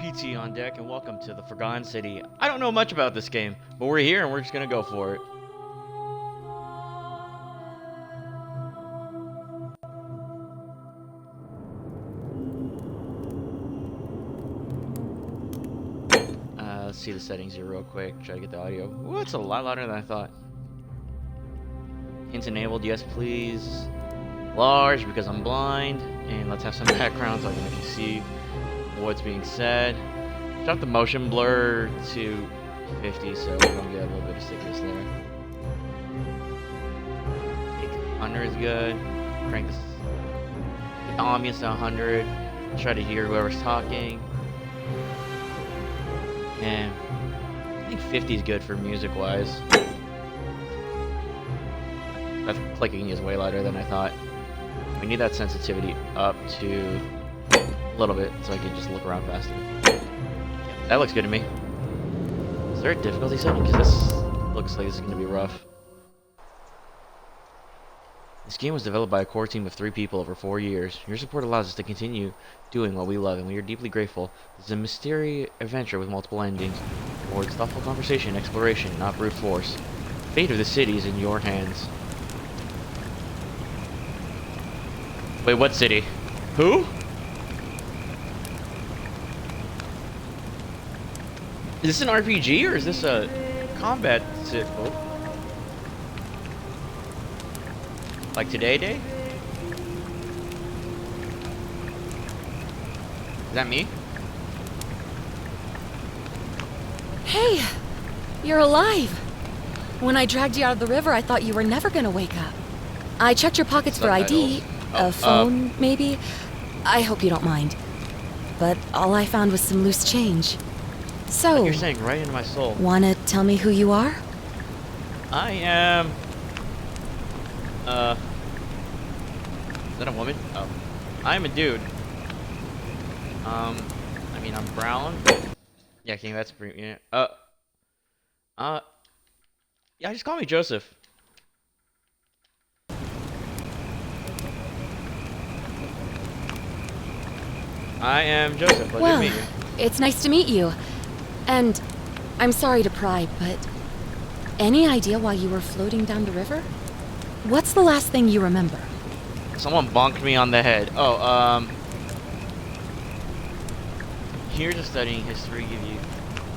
PT on deck, and welcome to the Forgotten City. I don't know much about this game, but we're here and we're just gonna go for it. Let's see the settings here real quick. Try to get the audio. Ooh, it's a lot louder than I thought. Hints enabled, yes please. Large because I'm blind, and let's have some background so I can actually see what's being said. Drop the motion blur to 50 so we don't get a little bit of sickness there. I think 100 is good. Crank this the ambience to 100. Try to hear whoever's talking. And I think 50 is good for music wise. That clicking is way louder than I thought. We need that sensitivity up to a little bit so I can just look around faster. That looks good to me. Is there a difficulty setting? Because this looks like this is going to be rough. This game was developed by a core team of 3 people over 4 years. Your support allows us to continue doing what we love, and we are deeply grateful. This is a mysterious adventure with multiple endings. Towards thoughtful conversation and exploration, not brute force. The fate of the city is in your hands. Wait, what city? Who? Is this an RPG or is this a combat sit? Oh. Like Today Day? Is that me? Hey! You're alive! When I dragged you out of the river, I thought you were never gonna wake up. I checked your pockets for ID. A phone, maybe? I hope you don't mind. But all I found was some loose change. So... You're saying right into my soul. Wanna tell me who you are? I am... Is that a woman? Oh. I'm a dude. I mean, I'm brown. Yeah, King, that's pretty... Yeah, yeah, just call me Joseph. I am Joseph. Pleasure to meet you. It's nice to meet you. And I'm sorry to pry, but any idea why you were floating down the river? What's the last thing you remember? Someone bonked me on the head. Oh, years of studying history give you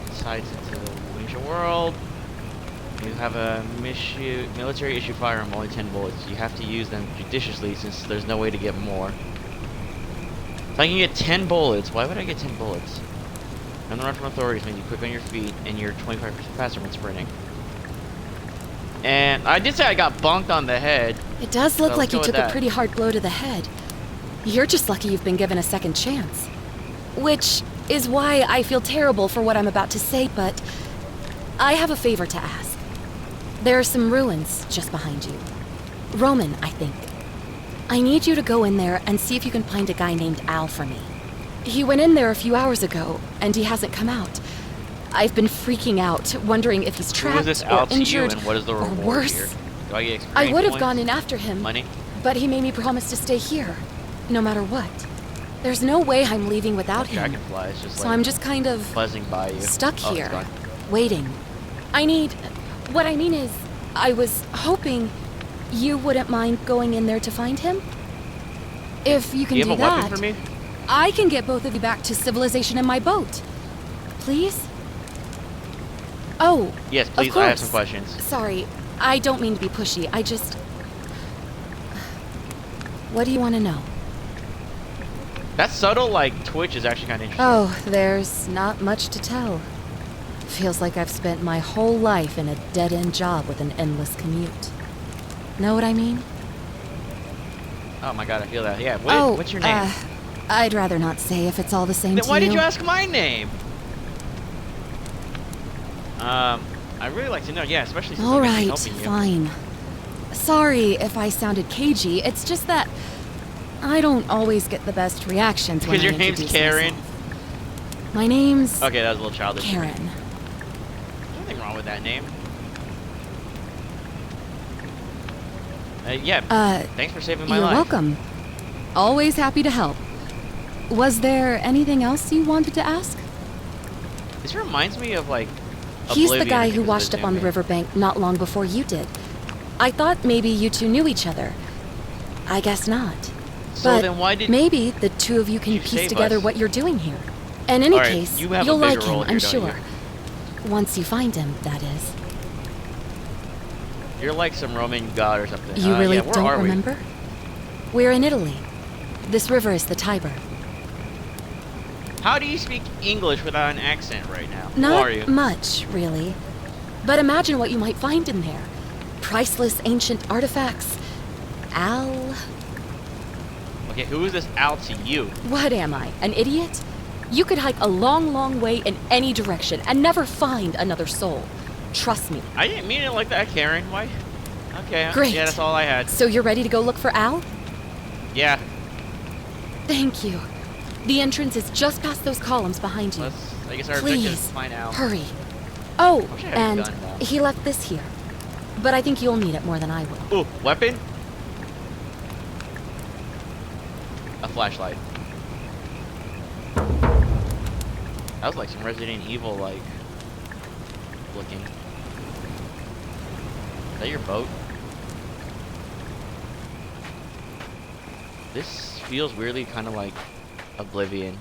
insights into the ancient world. You have a military issue firearm, only 10 bullets. You have to use them judiciously since there's no way to get more. If I can get 10 bullets, why would I get 10 bullets? On the run from authorities means you quick on your feet and you're 25% faster when sprinting. And I did say I got bonked on the head. It does look like you took a pretty hard blow to the head. You're just lucky you've been given a second chance. Which is why I feel terrible for what I'm about to say, but I have a favor to ask. There are some ruins just behind you. Roman, I think. I need you to go in there and see if you can find a guy named Al for me. He went in there a few hours ago, and he hasn't come out. I've been freaking out, wondering if he's trapped or injured, and what is the or reward worse. Here? Do I get experience I would have points? gone in after him, Money? but he made me promise to stay here, no matter what. There's no way I'm leaving without him. Dragonfly is just So like I'm just kind of buzzing by you. stuck Oh, here, it's gone. waiting. What I mean is, I was hoping you wouldn't mind going in there to find him. If you can Do you do have a that, weapon for me? I can get both of you back to civilization in my boat. Please? Oh, Yes, of please. I have course. some questions. Sorry, I don't mean to be pushy. I just... What do you want to know? That subtle, like, twitch is actually kind of interesting. Oh, there's not much to tell. Feels like I've spent my whole life in a dead-end job with an endless commute. Know what I mean? Oh my god, I feel that. Yeah, what's your name? I'd rather not say if it's all the same Then to why you. did you ask my name? I'd really like to know, yeah, especially since I'm Alright, helping you. fine. Sorry if I sounded cagey, it's just that I don't always get the best reactions when I Because your name's introduce Karen? myself. My name's Okay, that was a little childish. Karen. There's nothing wrong with that name. Yeah, thanks for saving my You're life. welcome. Always happy to help. Was there anything else you wanted to ask? This reminds me of like He's the Oblivion guy who because of washed up on the zooming. riverbank not long before you did. I thought maybe you two knew each other. I guess not. So But then why did maybe the two of you can you piece save together us? what you're doing here. In any All right, case, you have a you'll bigger like role him, here, I'm don't sure. you? Once you find him, that is. You're like some Roman god or something. You really yeah, where don't are we? remember? We're in Italy. This river is the Tiber. How do you speak English without an accent right now? Who are you? Not much, really. But imagine what you might find in there. Priceless ancient artifacts. Al... Okay, who is this Al to you? What am I, an idiot? You could hike a long, long way in any direction and never find another soul. Trust me. I didn't mean it like that, Karen. Why? Okay, Great. yeah, that's all I had. So you're ready to go look for Al? Yeah, Thank you. The entrance is just past those columns behind you. I guess our objective is Please, to find Al. hurry. Oh, wish I had a and gun now. he left this here. But I think you'll need it more than I will. Ooh, weapon? A flashlight. That was like some Resident Evil, like, looking. Is that your boat? This feels weirdly kind of like Oblivion.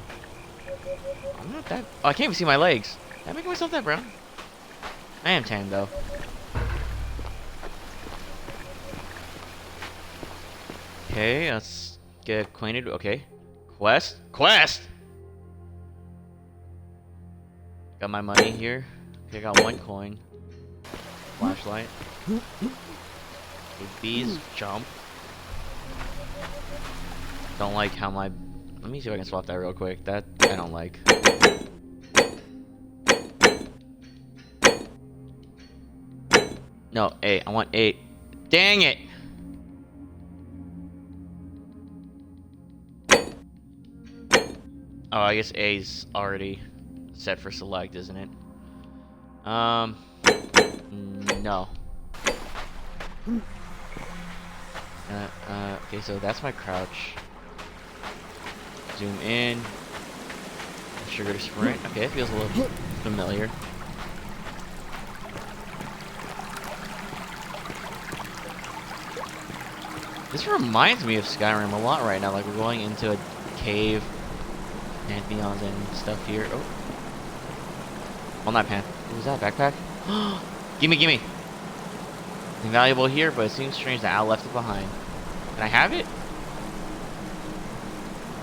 I'm not that... Oh, I can't even see my legs. Am I making myself that brown? I am tan, though. Okay, let's get acquainted. Okay. Quest? Quest! Got my money here. Okay, I got 1 coin. Flashlight. Okay, bees jump. Don't like how my... Let me see if I can swap that real quick. That I don't like. No, 8. I want 8. Dang it! Oh, I guess A's already set for select, isn't it? No. Okay, so that's my crouch. Zoom in. Sugar to sprint. Okay, it feels a little familiar. This reminds me of Skyrim a lot right now. Like we're going into a cave, pantheons and stuff here. Oh, well, not pan. What was that? Backpack? Gimme, gimme. Nothing valuable here, but it seems strange that Al left it behind. Can I have it?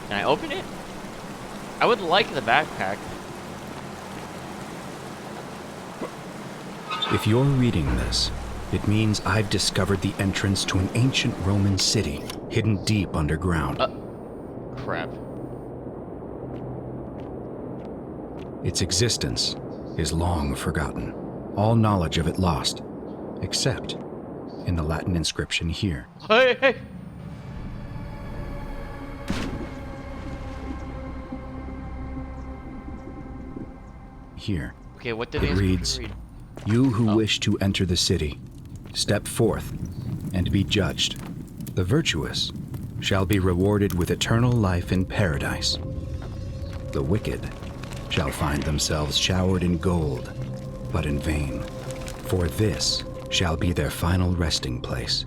Can I open it? I would like the backpack. If you're reading this, it means I've discovered the entrance to an ancient Roman city hidden deep underground. Crap. Its existence is long forgotten, all knowledge of it lost, except in the Latin inscription here. Hey, hey! Here, Okay, what did it the reads, inscription read? "You who Oh. wish to enter the city, step forth and be judged. The virtuous shall be rewarded with eternal life in paradise. The wicked shall find themselves showered in gold, but in vain, for this shall be their final resting place."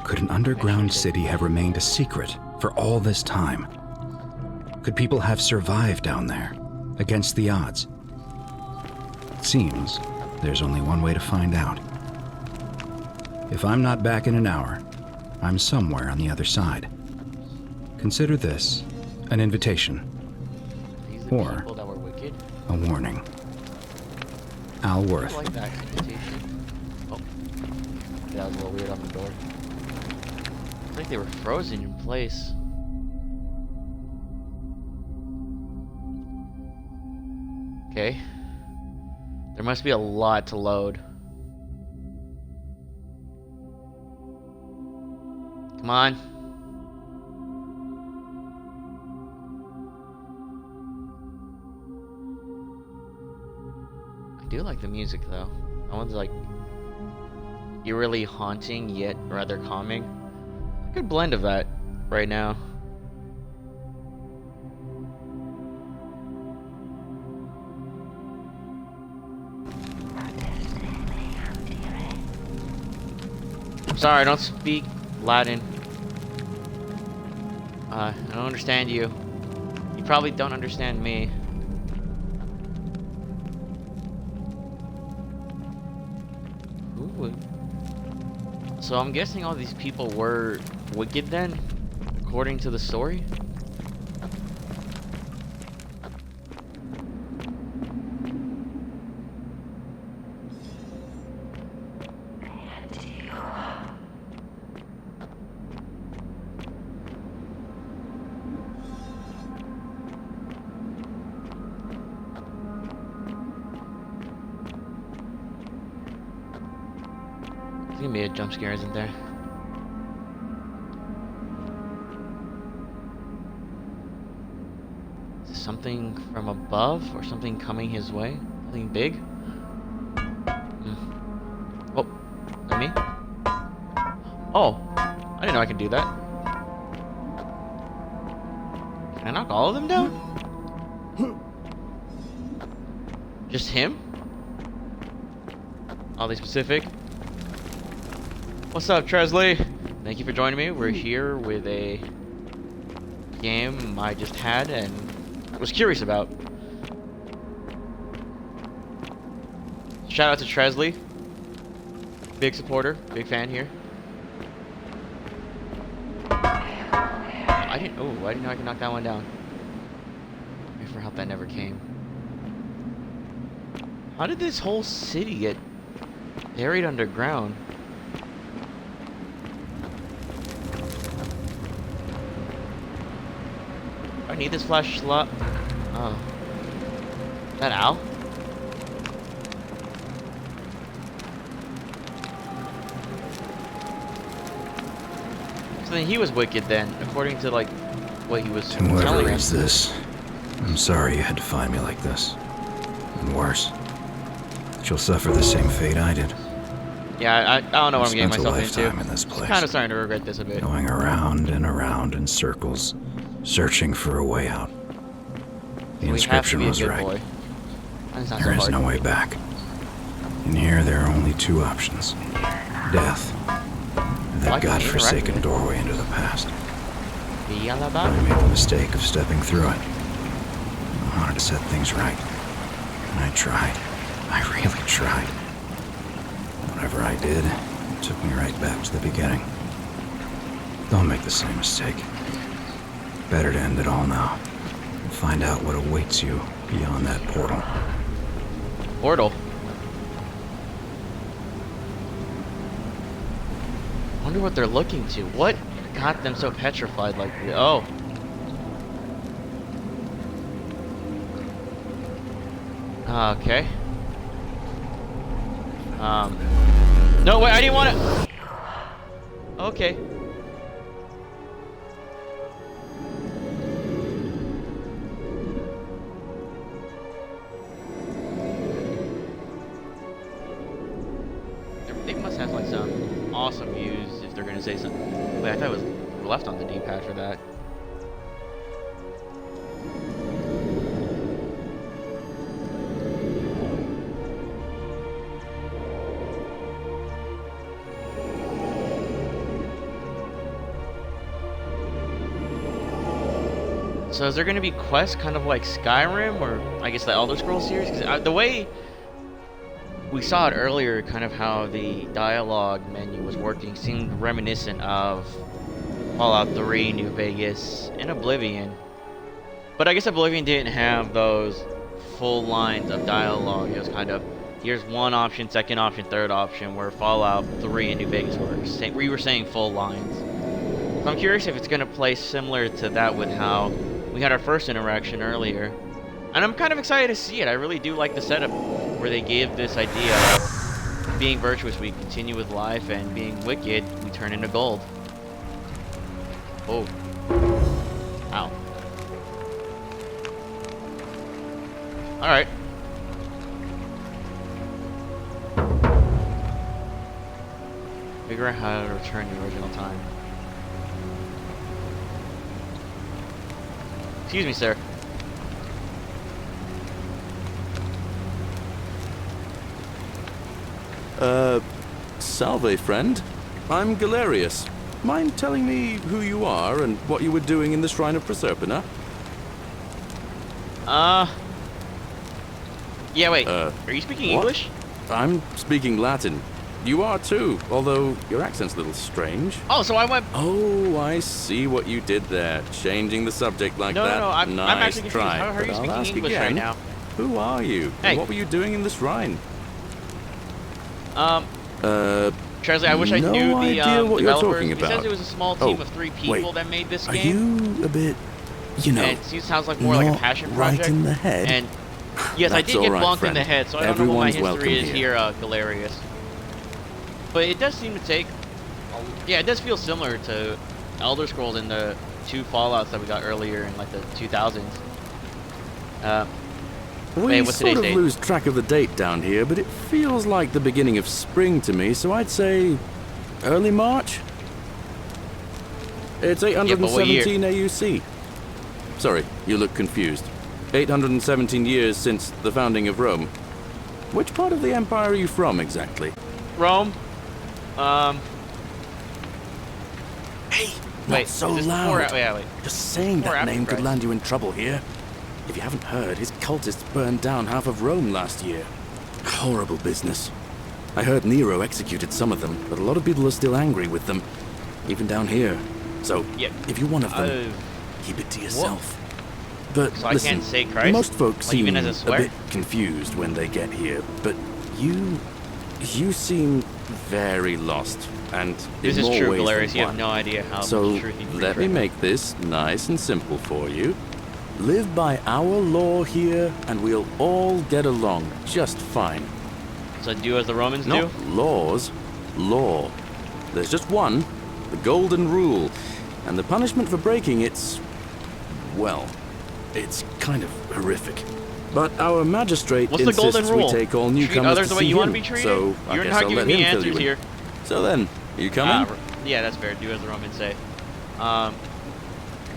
Could an underground city have remained a secret for all this time? Could people have survived down there, against the odds? It seems there's only one way to find out. If I'm not back in an hour, I'm somewhere on the other side. Consider this an invitation, These are or- the people that were wicked. a warning. Al I Worth. like that invitation. Oh, that was a little weird on the door. It's like they were frozen in place. Okay. There must be a lot to load. Come on. I do like the music though. That one's like eerily haunting yet rather calming. A good blend of that right now. sorry, I don't speak Latin. I don't understand you. You probably don't understand me. Ooh. So I'm guessing all these people were wicked then, according to the story? There's gonna be a jump scare, isn't there? Is this something from above or something coming his way? Something big? Oh, is that me? Oh, I didn't know I could do that. Can I knock all of them down? Just him? Oddly specific. What's up, Tresley? Thank you for joining me. We're here with a game I just had and was curious about. Shout out to Tresley. Big supporter, big fan here. I didn't know I could knock that one down. Pray for help that never came. How did this whole city get buried underground? I need this flashlight. Oh. Is that Al? So then he was wicked then, according to like what he was telling Whoever us. is this, I'm sorry you had to find me like this. And worse. She'll suffer the same fate I did. Yeah, I don't know what I'm getting myself into. Spent a lifetime in this place. Kind of starting to regret this a bit. Going around and around in circles, searching for a way out. The We have to inscription be a was good right. boy. That's not so There is hard. no way back. In here, there are only two options. Death. And Why that can't you interact godforsaken with it? doorway into the past. Be all But about I it. made the mistake of stepping through it. I wanted to set things right. And I tried. I really tried. Whatever I did, it took me right back to the beginning. Don't make the same mistake. Better to end it all now. And find out what awaits you beyond that portal. Portal. Wonder what they're looking to. What got them so petrified like this? Oh. Okay. No, wait, I didn't want to. Okay. They must have like some awesome views if they're gonna say something. Wait, I thought it was left on the D-pad for that. So is there going to be quests kind of like Skyrim or I guess the Elder Scrolls series? Because the way we saw it earlier, kind of how the dialogue menu was working seemed reminiscent of Fallout 3, New Vegas, and Oblivion. But I guess Oblivion didn't have those full lines of dialogue. It was kind of, here's one option, second option, third option, where Fallout 3 and New Vegas we were saying full lines. So I'm curious if it's going to play similar to that with how we had our first interaction earlier. And I'm kind of excited to see it. I really do like the setup where they give this idea of being virtuous, we continue with life, and being wicked, we turn into gold. Oh. Ow. Alright. Figure out how to return to original time. Excuse me, sir. Salve, friend. I'm Galerius. Mind telling me who you are and what you were doing in the Shrine of Proserpina? Yeah, wait. Are you speaking English? I'm speaking Latin. You are too, although your accent's a little strange. Oh, so I went... Oh, I see what you did there. Changing the subject like that. No, I'm nice actually confused. try. How are you But I'll speaking ask English again, right now? Who are you? Hey. And what were you doing in the shrine? Translate, I wish I no knew the idea what you're developers. talking It says about. it was a small team Oh, of 3 people wait. that made this Are game. you a bit, you know, And it sounds like more like a not passion right project. in the head? And yes, I That's did get all right, bonked in the friend. head, so I don't know what my Everyone's history is welcome here, Galerius. But it does seem to take... Yeah, it does feel similar to Elder Scrolls in the 2 Fallouts that we got earlier in like the 2000s. We what's sort today's of date? lose track of the date down here, but it feels like the beginning of spring to me, so I'd say early March? It's what year? 817 AUC. Sorry, you look confused. 817 years since the founding of Rome. Which part of the Empire are you from, exactly? Rome. Hey, Wait, not so is this loud. Before, wait. Just saying Before or that after name could Christ? land you in trouble here. If you haven't heard, his cultists burned down half of Rome last year. Horrible business. I heard Nero executed some of them, but a lot of people are still angry with them, even down here. So, Yeah. if you're one of them, keep it to yourself. But So I listen, can't say Christ? most folks Like, seem even as a swear? bit confused when they get here, but you seem very lost, and This in is more true, ways Galerius. than You have one. no idea how So much truth you can let me make this nice and simple for you. Live by our law here, and we'll all get along just fine. So do as the Romans Not do? laws, law. There's just one, the golden rule, and the punishment for breaking it's, well, it's kind of horrific. But our magistrate What's the insists golden rule? we take all Treat newcomers others to the way see you want to him, be treated? so I You're guess not I'll giving let me him fill answers you in. here. So then, are you coming? Yeah, that's fair. Do as the Romans say.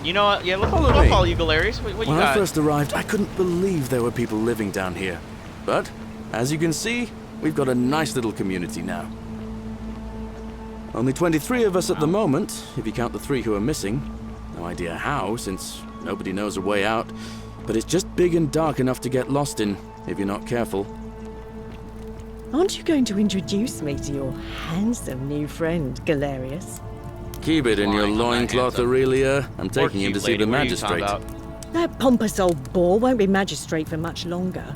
You know what? Yeah, Follow I'll me. follow you, Galerius. What you When I got? first arrived, I couldn't believe there were people living down here. But, as you can see, we've got a nice little community now. Only 23 of us at the moment, if you count the 3 who are missing. No idea how, since nobody knows a way out. But it's just big and dark enough to get lost in, if you're not careful. Aren't you going to introduce me to your handsome new friend, Galerius? Keep it in your Lying on that loincloth, handsome. Aurelia. I'm Poor taking him cute to see lady, the what are you talking magistrate. about? That pompous old bore won't be magistrate for much longer.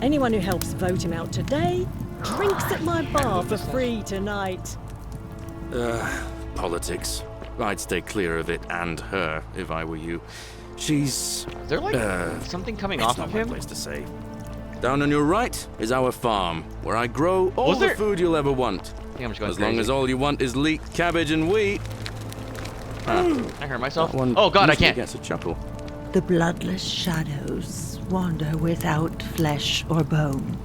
Anyone who helps vote him out today drinks at my bar for free tonight. Politics. I'd stay clear of it and her, if I were you. She's... Is there like something coming It's off not of my him? place to say. Down on your right is our farm, where I grow all Was the there- food you'll ever want. I think I'm just going As long crazy. as all you want is leeked cabbage and wheat. I hurt myself. That one Oh God, I usually can't. gets a chuckle. The bloodless shadows wander without flesh or bone.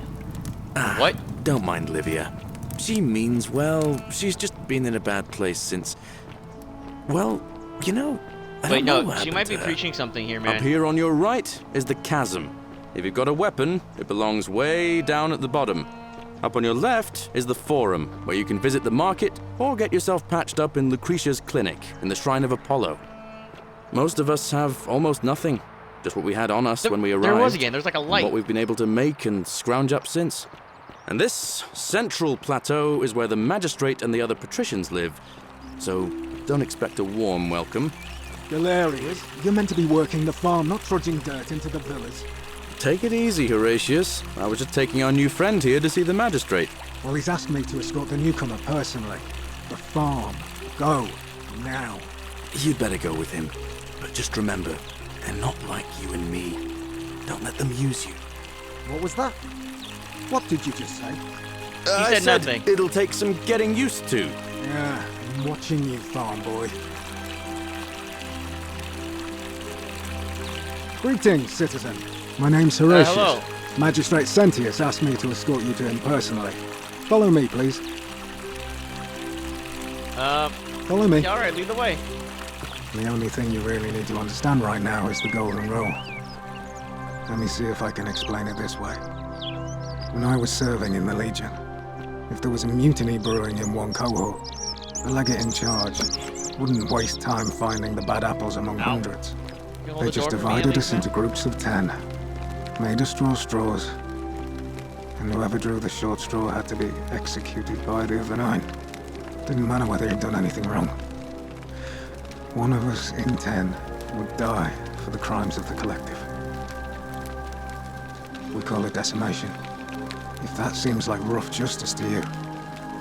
What? Don't mind Livia. She means well. She's just been in a bad place since... Well, you know... I Wait, don't know no, what she happened might to be her. preaching something here, man. Up here on your right is the chasm. If you've got a weapon, it belongs way down at the bottom. Up on your left is the forum, where you can visit the market or get yourself patched up in Lucretia's clinic in the Shrine of Apollo. Most of us have almost nothing, just what we had on us when we arrived. There was again. There's like a and light. what we've been able to make and scrounge up since. And this central plateau is where the magistrate and the other patricians live, so don't expect a warm welcome. Galerius, you're meant to be working the farm, not trudging dirt into the villas. Take it easy, Horatius. I was just taking our new friend here to see the magistrate. Well, he's asked me to escort the newcomer personally. The farm. Go. Now. You'd better go with him. But just remember, they're not like you and me. Don't let them use you. What was that? What did you just say? I said nothing. It'll take some getting used to. Yeah, I'm watching you, farm boy. Greetings, citizen. My name's Horatius. hello. Magistrate Sentius asked me to escort you to him personally. Follow me, please. Follow me. Yeah, all right, lead the way. The only thing you really need to understand right now is the golden rule. Let me see if I can explain it this way. When I was serving in the Legion, if there was a mutiny brewing in one cohort, The legate in charge wouldn't waste time finding the bad apples among hundreds. You hold They the just door for me, divided us Elisa? into groups of 10. Made us draw straws. And whoever drew the short straw had to be executed by the other 9. Didn't matter whether he'd done anything wrong. One of us in 10 would die for the crimes of the collective. We call it decimation. If that seems like rough justice to you,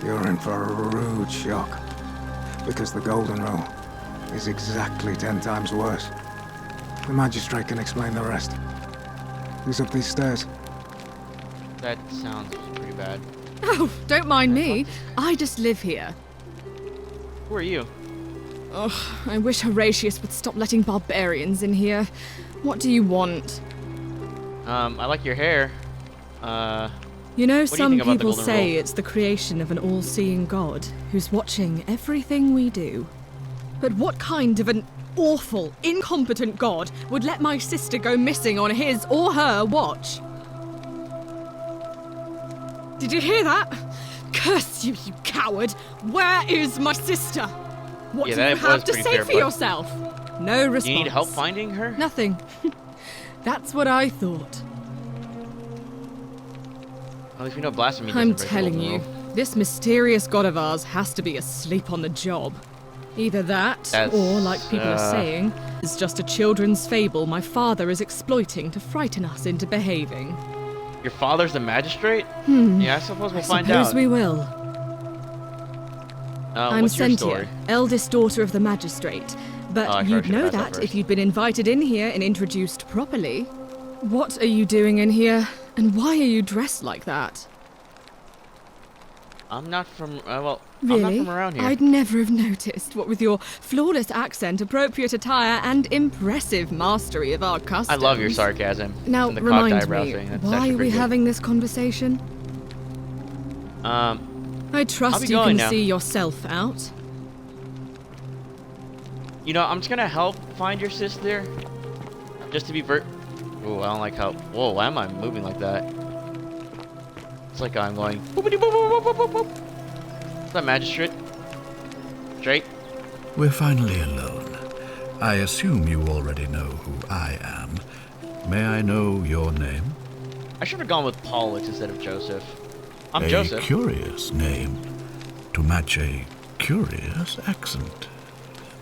you're in for a rude shock. Because the Golden Rule is exactly 10 times worse. The magistrate can explain the rest. Who's up these stairs? That sounds pretty bad. Oh, don't mind me. I just live here. Who are you? Oh, I wish Horatius would stop letting barbarians in here. What do you want? I like your hair. You know, What do you some think about the people Golden say Rule? it's the creation of an all-seeing god who's watching everything we do. But what kind of an awful, incompetent god would let my sister go missing on his or her watch? Did you hear that? Curse you, you coward! Where is my sister? What Yeah, do you that have was to pretty say fair, for but- yourself? No response. Do you need help finding her? Nothing. That's what I thought. At least we know blasphemy doesn't I'm break the telling Golden you, Rule. this mysterious god of ours has to be asleep on the job. Either that, That's, or, like people are saying, is just a children's fable my father is exploiting to frighten us into behaving. Your father's the magistrate? Yeah, I suppose we'll find Suppose out. we will. I'm What's your Sentia, story? eldest daughter of the magistrate. But Oh, I you'd should know ask that that if first. you'd been invited in here and introduced properly. What are you doing in here? And why are you dressed like that? I'm not from, well, Really? I'm not from around here. I'd never have noticed, what with your flawless accent, appropriate attire, and impressive mastery of our customs. I love your sarcasm. Now, and the cocked remind eyebrow me, thing. That's why actually are we pretty good. having this conversation? I'll I trust be you going can now. see yourself out. You know, I'm just gonna help find your sister. Just to be Ooh, I don't like how... Whoa, why am I moving like that? It's like I'm going... Boopity boop boop boop boop boop. Is that magistrate? Straight? We're finally alone. I assume you already know who I am. May I know your name? I should have gone with Paulus instead of Joseph. I'm A Joseph. curious name to match a curious accent.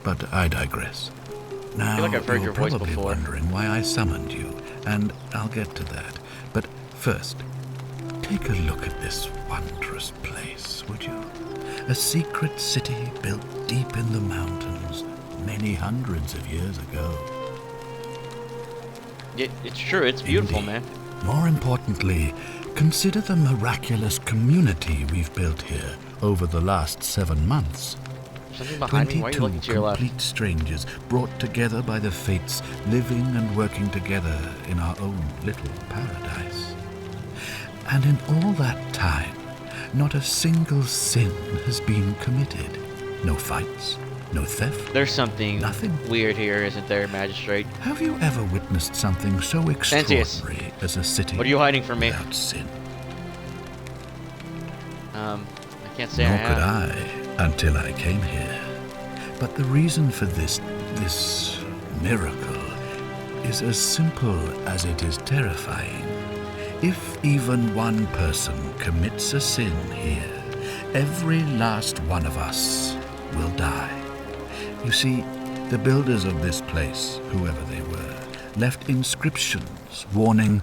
But I digress. Now, like I've heard you're your voice probably before. wondering why I summoned you, and I'll get to that. But first, take a look at this wondrous place, would you? A secret city built deep in the mountains many hundreds of years ago. It's true, it's beautiful, Indeed. man. More importantly, consider the miraculous community we've built here over the last 7 months. Something behind me? Why are you 22 looking to your left? complete strangers brought together by the fates, living and working together in our own little paradise. And in all that time, not a single sin has been committed. No fights, no theft. There's something Nothing. weird here, isn't there, magistrate? Have you ever witnessed something so Sentius, extraordinary as a city What are you hiding from me? without sin? I can't say Nor I could have. I, until I came here. But the reason for this miracle is as simple as it is terrifying. If even one person commits a sin here, every last one of us will die. You see, the builders of this place, whoever they were, left inscriptions warning,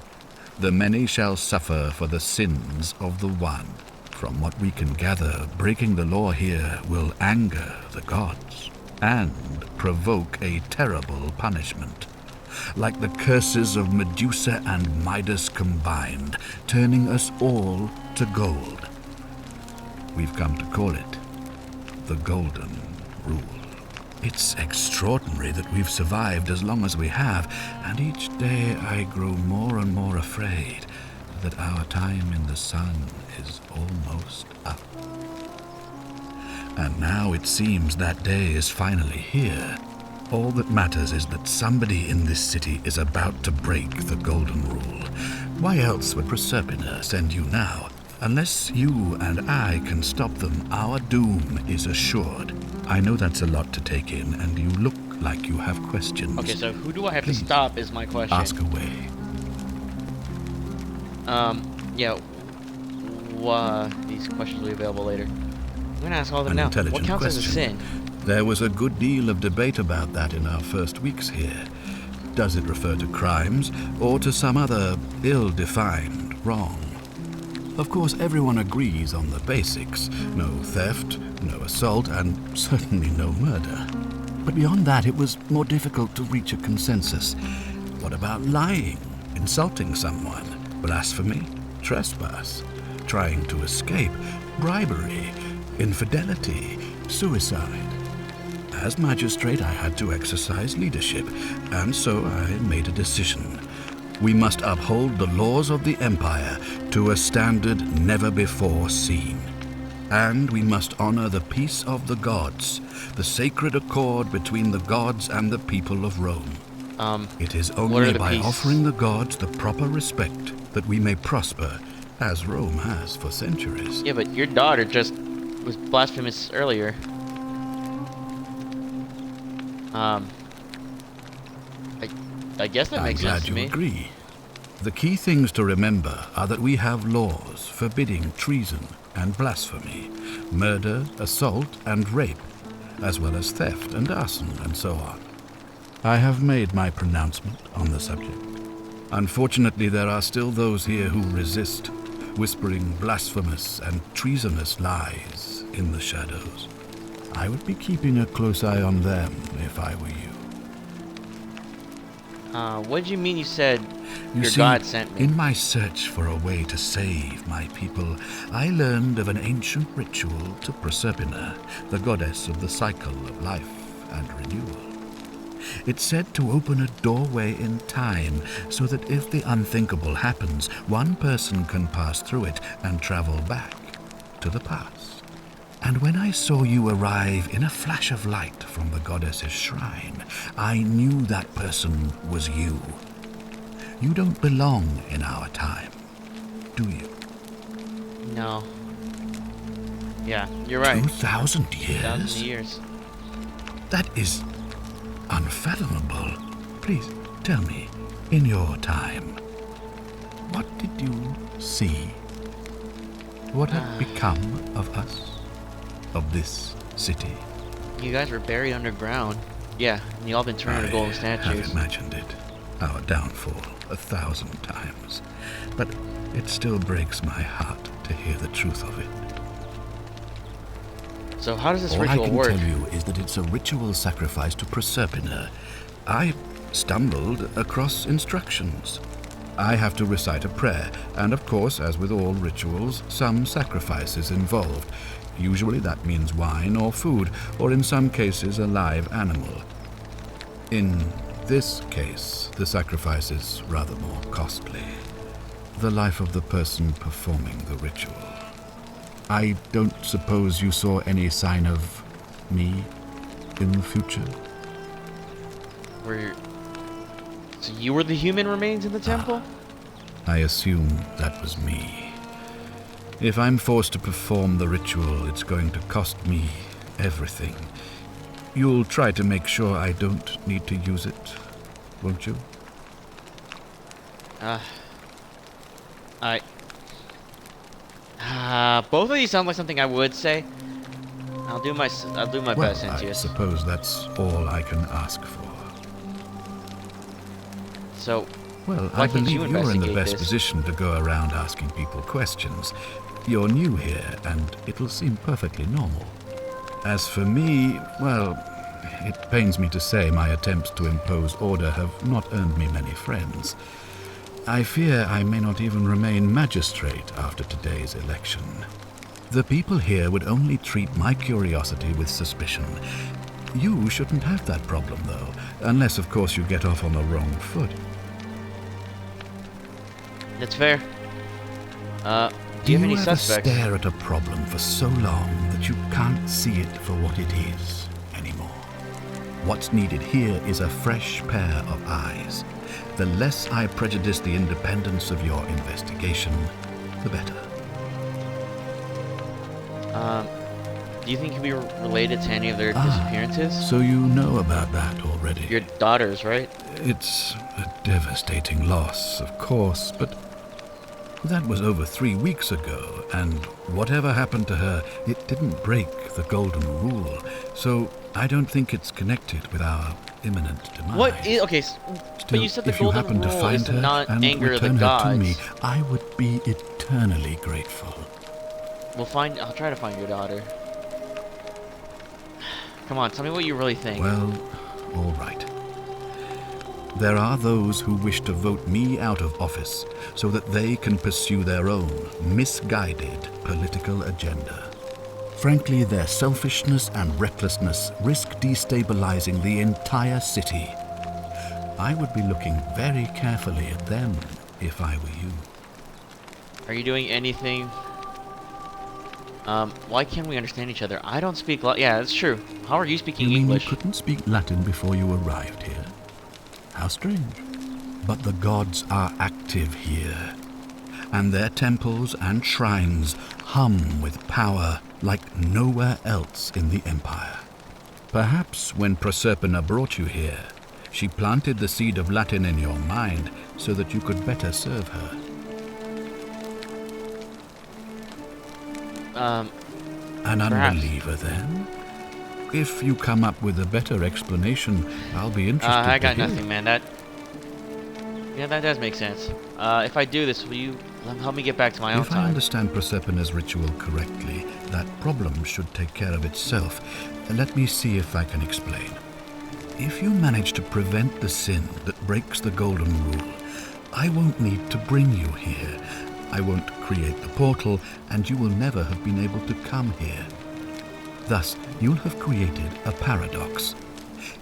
"The many shall suffer for the sins of the one." From what we can gather, breaking the law here will anger the gods and provoke a terrible punishment. Like the curses of Medusa and Midas combined, turning us all to gold. We've come to call it the Golden Rule. It's extraordinary that we've survived as long as we have, and each day I grow more and more afraid that our time in the sun is almost up. And now it seems that day is finally here. All that matters is that somebody in this city is about to break the Golden Rule. Why else would Proserpina send you now? Unless you and I can stop them, our doom is assured. I know that's a lot to take in, and you look like you have questions. Okay, so who do I have Please, to stop is my question. ask away. Yeah. These questions will be available later. I'm gonna ask all of them An now. intelligent What counts as a question. sin? There was a good deal of debate about that in our first weeks here. Does it refer to crimes or to some other ill-defined wrong? Of course, everyone agrees on the basics. No theft, no assault, and certainly no murder. But beyond that, it was more difficult to reach a consensus. What about lying, insulting someone, blasphemy, trespass, trying to escape, bribery, infidelity, suicide? As magistrate, I had to exercise leadership, and so I made a decision. We must uphold the laws of the Empire to a standard never before seen. And we must honor the peace of the gods, the sacred accord between the gods and the people of Rome. It is only by offering the gods the proper respect that we may prosper, as Rome has for centuries. Yeah, but your daughter just was blasphemous earlier. I guess that makes sense to me. I'm glad you agree. The key things to remember are that we have laws forbidding treason and blasphemy, murder, assault, and rape, as well as theft and arson and so on. I have made my pronouncement on the subject. Unfortunately, there are still those here who resist, whispering blasphemous and treasonous lies in the shadows. I would be keeping a close eye on them if I were you. What do you mean you said You your see, God sent me? in my search for a way to save my people, I learned of an ancient ritual to Proserpina, the goddess of the cycle of life and renewal. It's said to open a doorway in time, so that if the unthinkable happens, one person can pass through it and travel back to the past. And when I saw you arrive in a flash of light from the goddess's shrine, I knew that person was you. You don't belong in our time, do you? No. Yeah, you're right. 2,000 years? 1,000 years. That is unfathomable. Please, tell me, in your time, what did you see? What had become of us? Of this city? You guys were buried underground. Yeah, and you all been turned into golden I statues. have imagined it. Our downfall 1,000 times. But it still breaks my heart to hear the truth of it. So how does this All I ritual can work? tell you is that it's a ritual sacrifice to Proserpina. I stumbled across instructions. I have to recite a prayer, and of course, as with all rituals, some sacrifice is involved. Usually that means wine or food, or in some cases a live animal. In this case, the sacrifice is rather more costly. The life of the person performing the ritual. I don't suppose you saw any sign of me in the future? So you were the human remains in the temple? I assume that was me. If I'm forced to perform the ritual, it's going to cost me everything. You'll try to make sure I don't need to use it, won't you? Both of these sound like something I would say. I'll do my best, I Sentius. suppose that's all I can ask for. So, Well, why I can't believe you you're in the investigate best this? position to go around asking people questions. You're new here, and it'll seem perfectly normal. As for me, well, it pains me to say my attempts to impose order have not earned me many friends. I fear I may not even remain magistrate after today's election. The people here would only treat my curiosity with suspicion. You shouldn't have that problem, though, unless, of course, you get off on the wrong foot. That's fair. Do you have any ever suspects? stare at a problem for so long that you can't see it for what it is anymore? What's needed here is a fresh pair of eyes. The less I prejudice the independence of your investigation, the better. Do you think you'd be related to any of their disappearances? So you know about that already. Your daughters, right? It's a devastating loss, of course, but that was over 3 weeks ago, and whatever happened to her, it didn't break the golden rule. So I don't think it's connected with our imminent demise. What is okay? But you said the golden if you happen to rule find is to her not and anger the return her gods. to me, I would be eternally grateful. I'll try to find your daughter. Come on, tell me what you really think. Well, all right. There are those who wish to vote me out of office so that they can pursue their own misguided political agenda. Frankly, their selfishness and recklessness risk destabilizing the entire city. I would be looking very carefully at them if I were you. Are you doing anything? Why can't we understand each other? I don't speak yeah, that's true. How are you speaking You mean English? you couldn't speak Latin before you arrived here? How strange. But the gods are active here, and their temples and shrines hum with power like nowhere else in the Empire. Perhaps when Proserpina brought you here, she planted the seed of Latin in your mind so that you could better serve her. An perhaps. unbeliever, then? If you come up with a better explanation, I'll be interested I got to hear. nothing, man. Yeah, that does make sense. If I do this, will you help me get back to my own If I time? understand Proserpina's ritual correctly, that problem should take care of itself. Let me see if I can explain. If you manage to prevent the sin that breaks the golden rule, I won't need to bring you here. I won't create the portal, and you will never have been able to come here. Thus, you'll have created a paradox.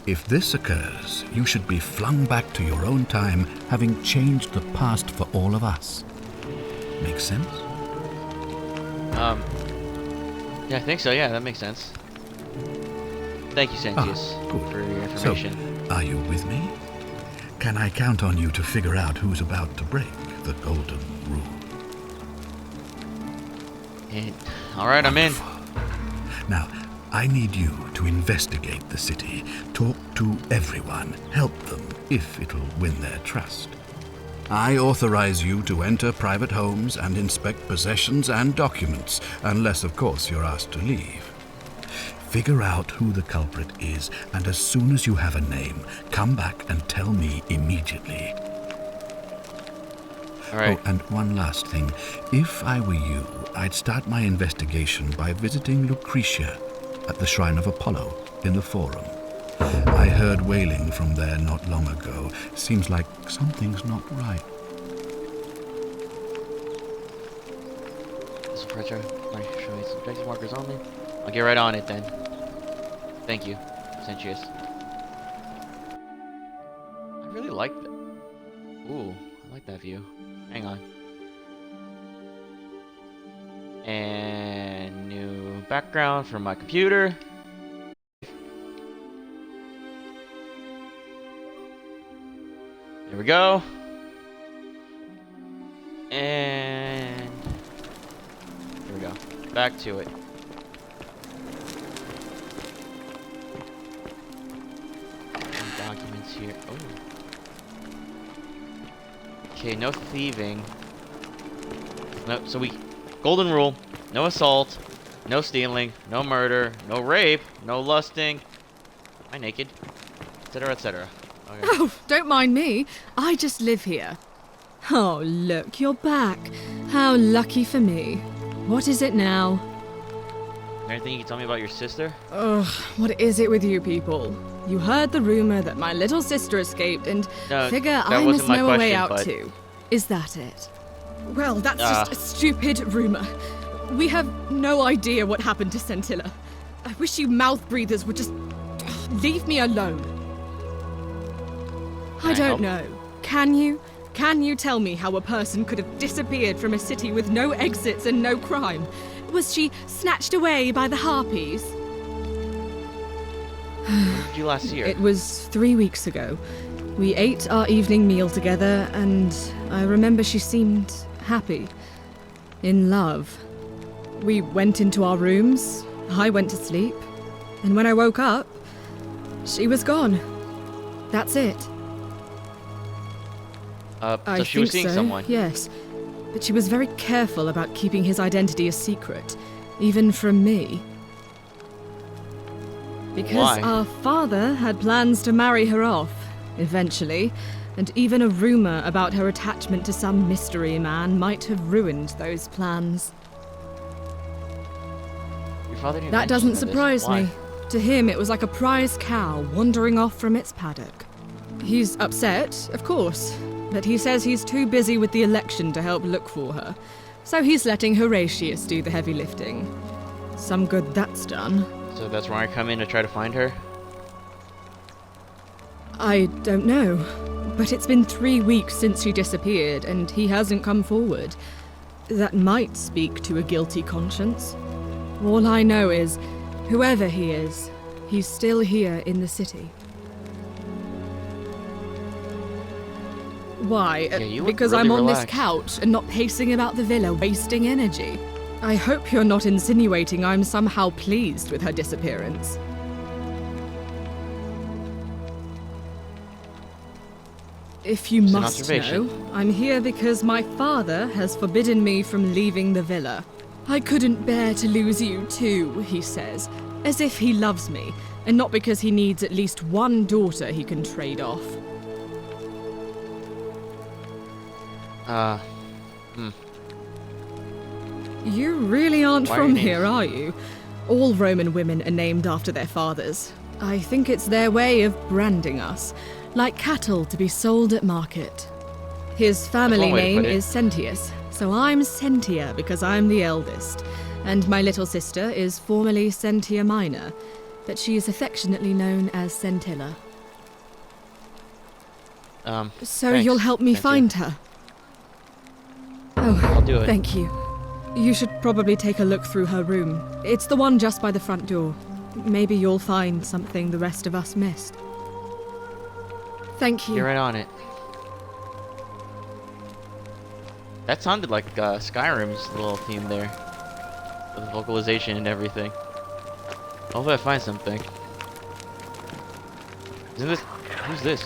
If this occurs, you should be flung back to your own time, having changed the past for all of us. Make sense? Yeah, I think so. Yeah, that makes sense. Thank you, Sentius, good. for your information. So, are you with me? Can I count on you to figure out who's about to break the golden rule? All right, I'm in. Now, I need you to investigate the city, talk to everyone, help them if it'll win their trust. I authorize you to enter private homes and inspect possessions and documents, unless, of course, you're asked to leave. Figure out who the culprit is, and as soon as you have a name, come back and tell me immediately. All right. Oh, and one last thing. If I were you, I'd start my investigation by visiting Lucretia at the Shrine of Apollo in the Forum. I heard wailing from there not long ago. Seems like something's not right. This will show me some objective markers only. I'll get right on it then. Thank you, Sentius. I really like that. Ooh, I like that view. Hang on. And new background for my computer. There we go. And here we go. Back to it. Documents here. Oh. Okay, no thieving. No, so golden rule, no assault, no stealing, no murder, no rape, no lusting. Am I naked? Etc., etc. Okay. Oh, don't mind me. I just live here. Oh, look, you're back. How lucky for me. What is it now? Is there anything you can tell me about your sister? Ugh, what is it with you people? You heard the rumor that my little sister escaped and No, figure that I wasn't must my know a way question, out but- too. Is that it? Well, that's just a stupid rumor. We have no idea what happened to Scintilla. I wish you mouth breathers would just leave me alone. Can I I don't help? know. Can you? Can you tell me how a person could have disappeared from a city with no exits and no crime? Was she snatched away by the harpies? When did you last see her? It was 3 weeks ago. We ate our evening meal together, and I remember she seemed happy. In love. We went into our rooms, I went to sleep, and when I woke up, she was gone. That's it. So she was seeing someone. Yes. But she was very careful about keeping his identity a secret, even from me. Because Why? our father had plans to marry her off, eventually, and even a rumor about her attachment to some mystery man might have ruined those plans. Your father didn't That mention doesn't this. surprise Why? me. To him, it was like a prize cow wandering off from its paddock. He's upset, of course, but he says he's too busy with the election to help look for her, so he's letting Horatius do the heavy lifting. Some good that's done. So that's where I come in to try to find her? I don't know, but it's been 3 weeks since she disappeared, and he hasn't come forward. That might speak to a guilty conscience. All I know is, whoever he is, he's still here in the city. Why? Yeah, you look Because really I'm on relaxed. this couch and not pacing about the villa, wasting energy. I hope you're not insinuating I'm somehow pleased with her disappearance. If you Just an must observation. know, I'm here because my father has forbidden me from leaving the villa. I couldn't bear to lose you too, he says, as if he loves me, and not because he needs at least one daughter he can trade off. You really aren't Why are from your here, names- are you? All Roman women are named after their fathers. I think it's their way of branding us, like cattle to be sold at market. His family one way to name put it. is Sentius, so I'm Sentia because I'm the eldest. And my little sister is formerly Sentia Minor, but she is affectionately known as Sentilla. So Thanks, you'll help me Sentia. find her? Oh, I'll do it. thank you. You should probably take a look through her room. It's the one just by the front door. Maybe you'll find something the rest of us missed. Thank you. Get right on it. That sounded like Skyrim's little theme there. With the vocalization and everything. Hopefully I find something. Isn't this... Who's this?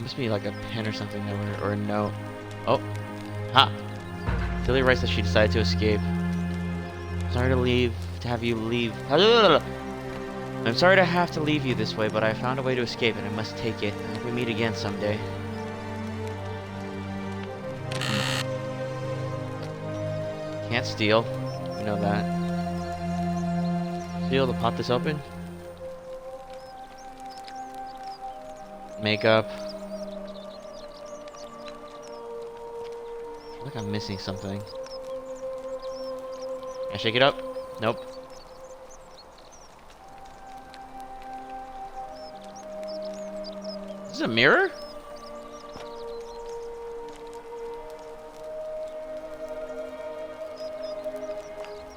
Must be like a pen or something or a note. Oh. Ha! Tilly writes that she decided to escape. Sorry to have you leave. I'm sorry to have to leave you this way, but I found a way to escape and I must take it. I hope we meet again someday. Can't steal. You know that. Steal to pop this open. Makeup. I feel like I'm missing something. Can I shake it up? Nope. Is this a mirror?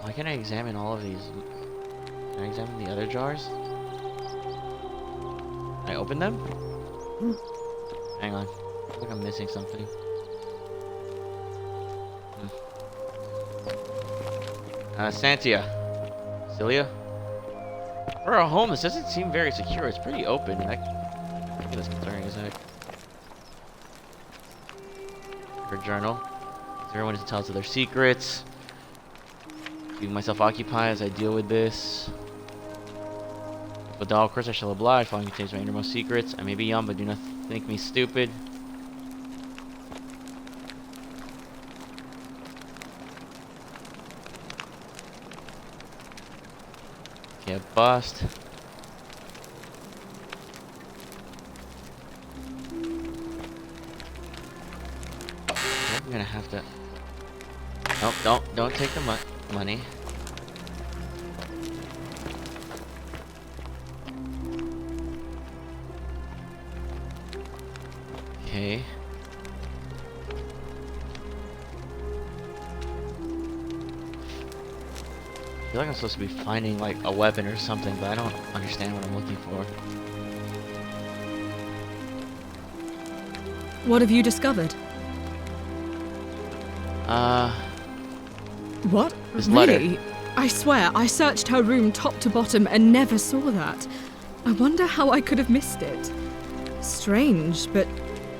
Why can't I examine all of these? Can I examine the other jars? Can I open them? Hang on. I feel like I'm missing something. Santia. Cilia? For a home, this doesn't seem very secure. It's pretty open. That's concerning, isn't it? Her journal. Everyone to tell us their secrets. Keeping myself occupied as I deal with this. With all course I shall oblige, following contains my innermost secrets. I may be young, but do not think me stupid. Get bust. I'm gonna have to. Nope, don't take the money. Okay. I feel like I'm supposed to be finding like a weapon or something, but I don't understand what I'm looking for. What have you discovered? What? This Really? letter. I swear, I searched her room top to bottom and never saw that. I wonder how I could have missed it. Strange, but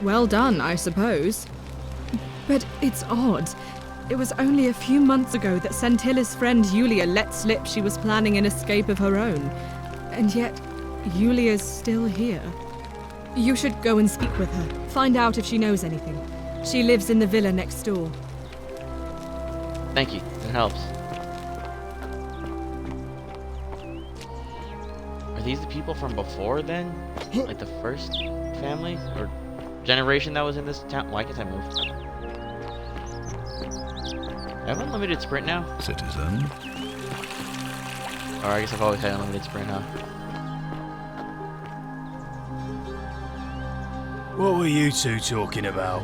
well done, I suppose. But it's odd. It was only a few months ago that Sentilla's friend Yulia let slip she was planning an escape of her own. And yet, Yulia's still here. You should go and speak with her. Find out if she knows anything. She lives in the villa next door. Thank you. It helps. Are these the people from before then? Like the first family or generation that was in this town? Why can't I move? I have unlimited sprint now? Citizen. Or I guess I've always had unlimited sprint now. What were you two talking about?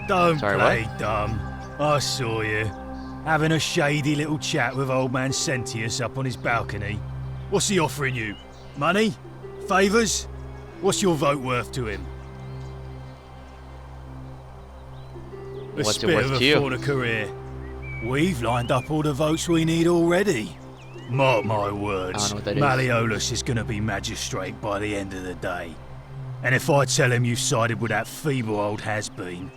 Don't Sorry, play what? dumb. I saw you. Having a shady little chat with old man Sentius up on his balcony. What's he offering you? Money? Favours? What's your vote worth to him? A What's it spit worth of a to you? fauna career. We've lined up all the votes we need already. Mark my words, I don't know what that is. Malleolus is going to be magistrate by the end of the day. And if I tell him you've sided with that feeble old has-been,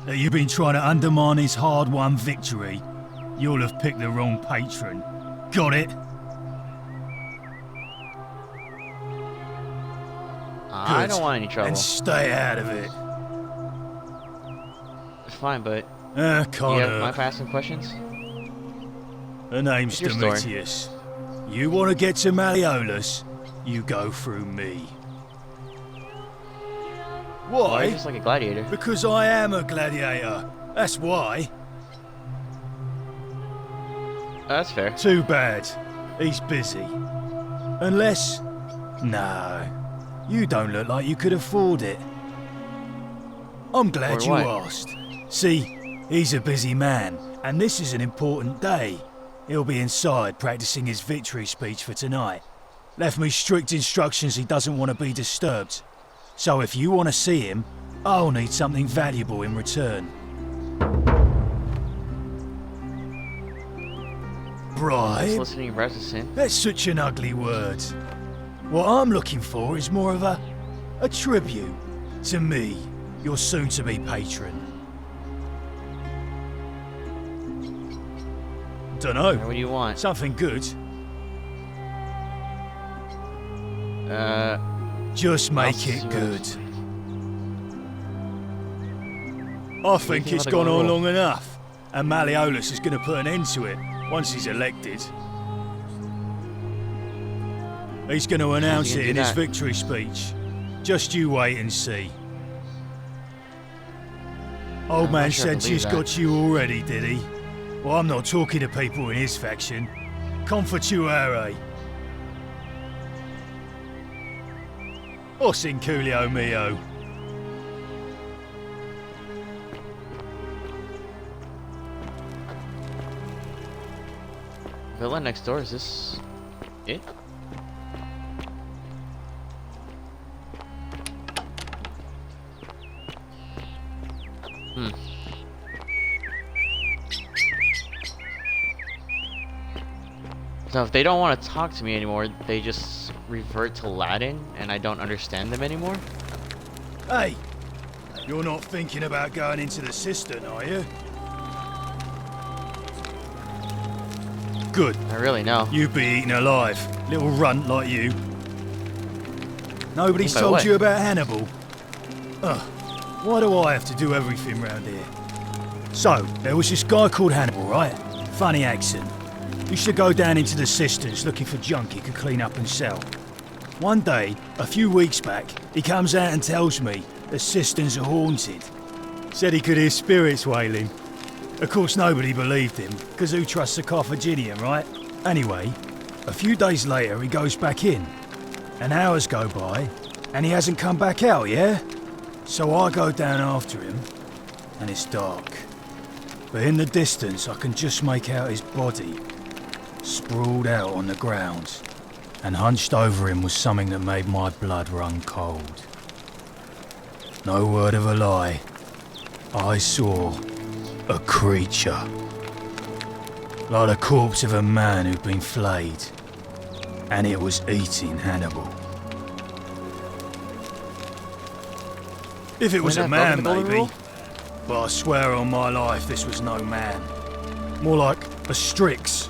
that you've been trying to undermine his hard-won victory, you'll have picked the wrong patron. Got it? I Good. don't want any trouble. And stay out of it. It's fine, but Ah, do you have Connor. mind if I ask some questions? The name's What's your story? Domitius. You want to get to Malleolus, you go through me. Why? Why? Just like a gladiator. Because I am a gladiator. That's why. That's fair. Too bad. He's busy. Unless... No. You don't look like you could afford it. I'm glad Or you what? asked. See, he's a busy man, and this is an important day. He'll be inside practicing his victory speech for tonight. Left me strict instructions he doesn't want to be disturbed. So if you want to see him, I'll need something valuable in return. Bribe? Soliciting bribes is sin. That's such an ugly word. What I'm looking for is more of a tribute to me, your soon-to-be patron. Dunno. What do you want? Something good. Uh, Just make I'll it see good. what- I think think it's about the gone on rule? long enough, and Malleolus is going to put an end to it once he's elected. He's going to announce gonna it do in his that? victory speech. Just you wait and see. Old I'm man not sure I said believe he's that. got you already, did he? Well, I'm not talking to people in his faction. Confortuare. Os inculio mio. villa next door. Is this it? Hmm. So if they don't want to talk to me anymore, they just revert to Latin, and I don't understand them anymore? Hey, you're not thinking about going into the cistern, are you? Good. I really know. You'd be eaten alive. Little runt like you. Nobody's By told what? you about Hannibal. Ugh. Why do I have to do everything round here? So, there was this guy called Hannibal, right? Funny accent. Used to go down into the cisterns looking for junk he could clean up and sell. One day, a few weeks back, he comes out and tells me the cisterns are haunted. Said he could hear spirits wailing. Of course, nobody believed him, because who trusts a Carthaginian, right? Anyway, a few days later, he goes back in. And hours go by, and he hasn't come back out, yeah? So I go down after him, and it's dark. but in the distance I can just make out his body, sprawled out on the ground, and hunched over him was something that made my blood run cold. No word of a lie, I saw a creature. Like the corpse of a man who'd been flayed, and it was eating Hannibal. If it was a man, maybe, but I swear on my life this was no man. More like a Strix,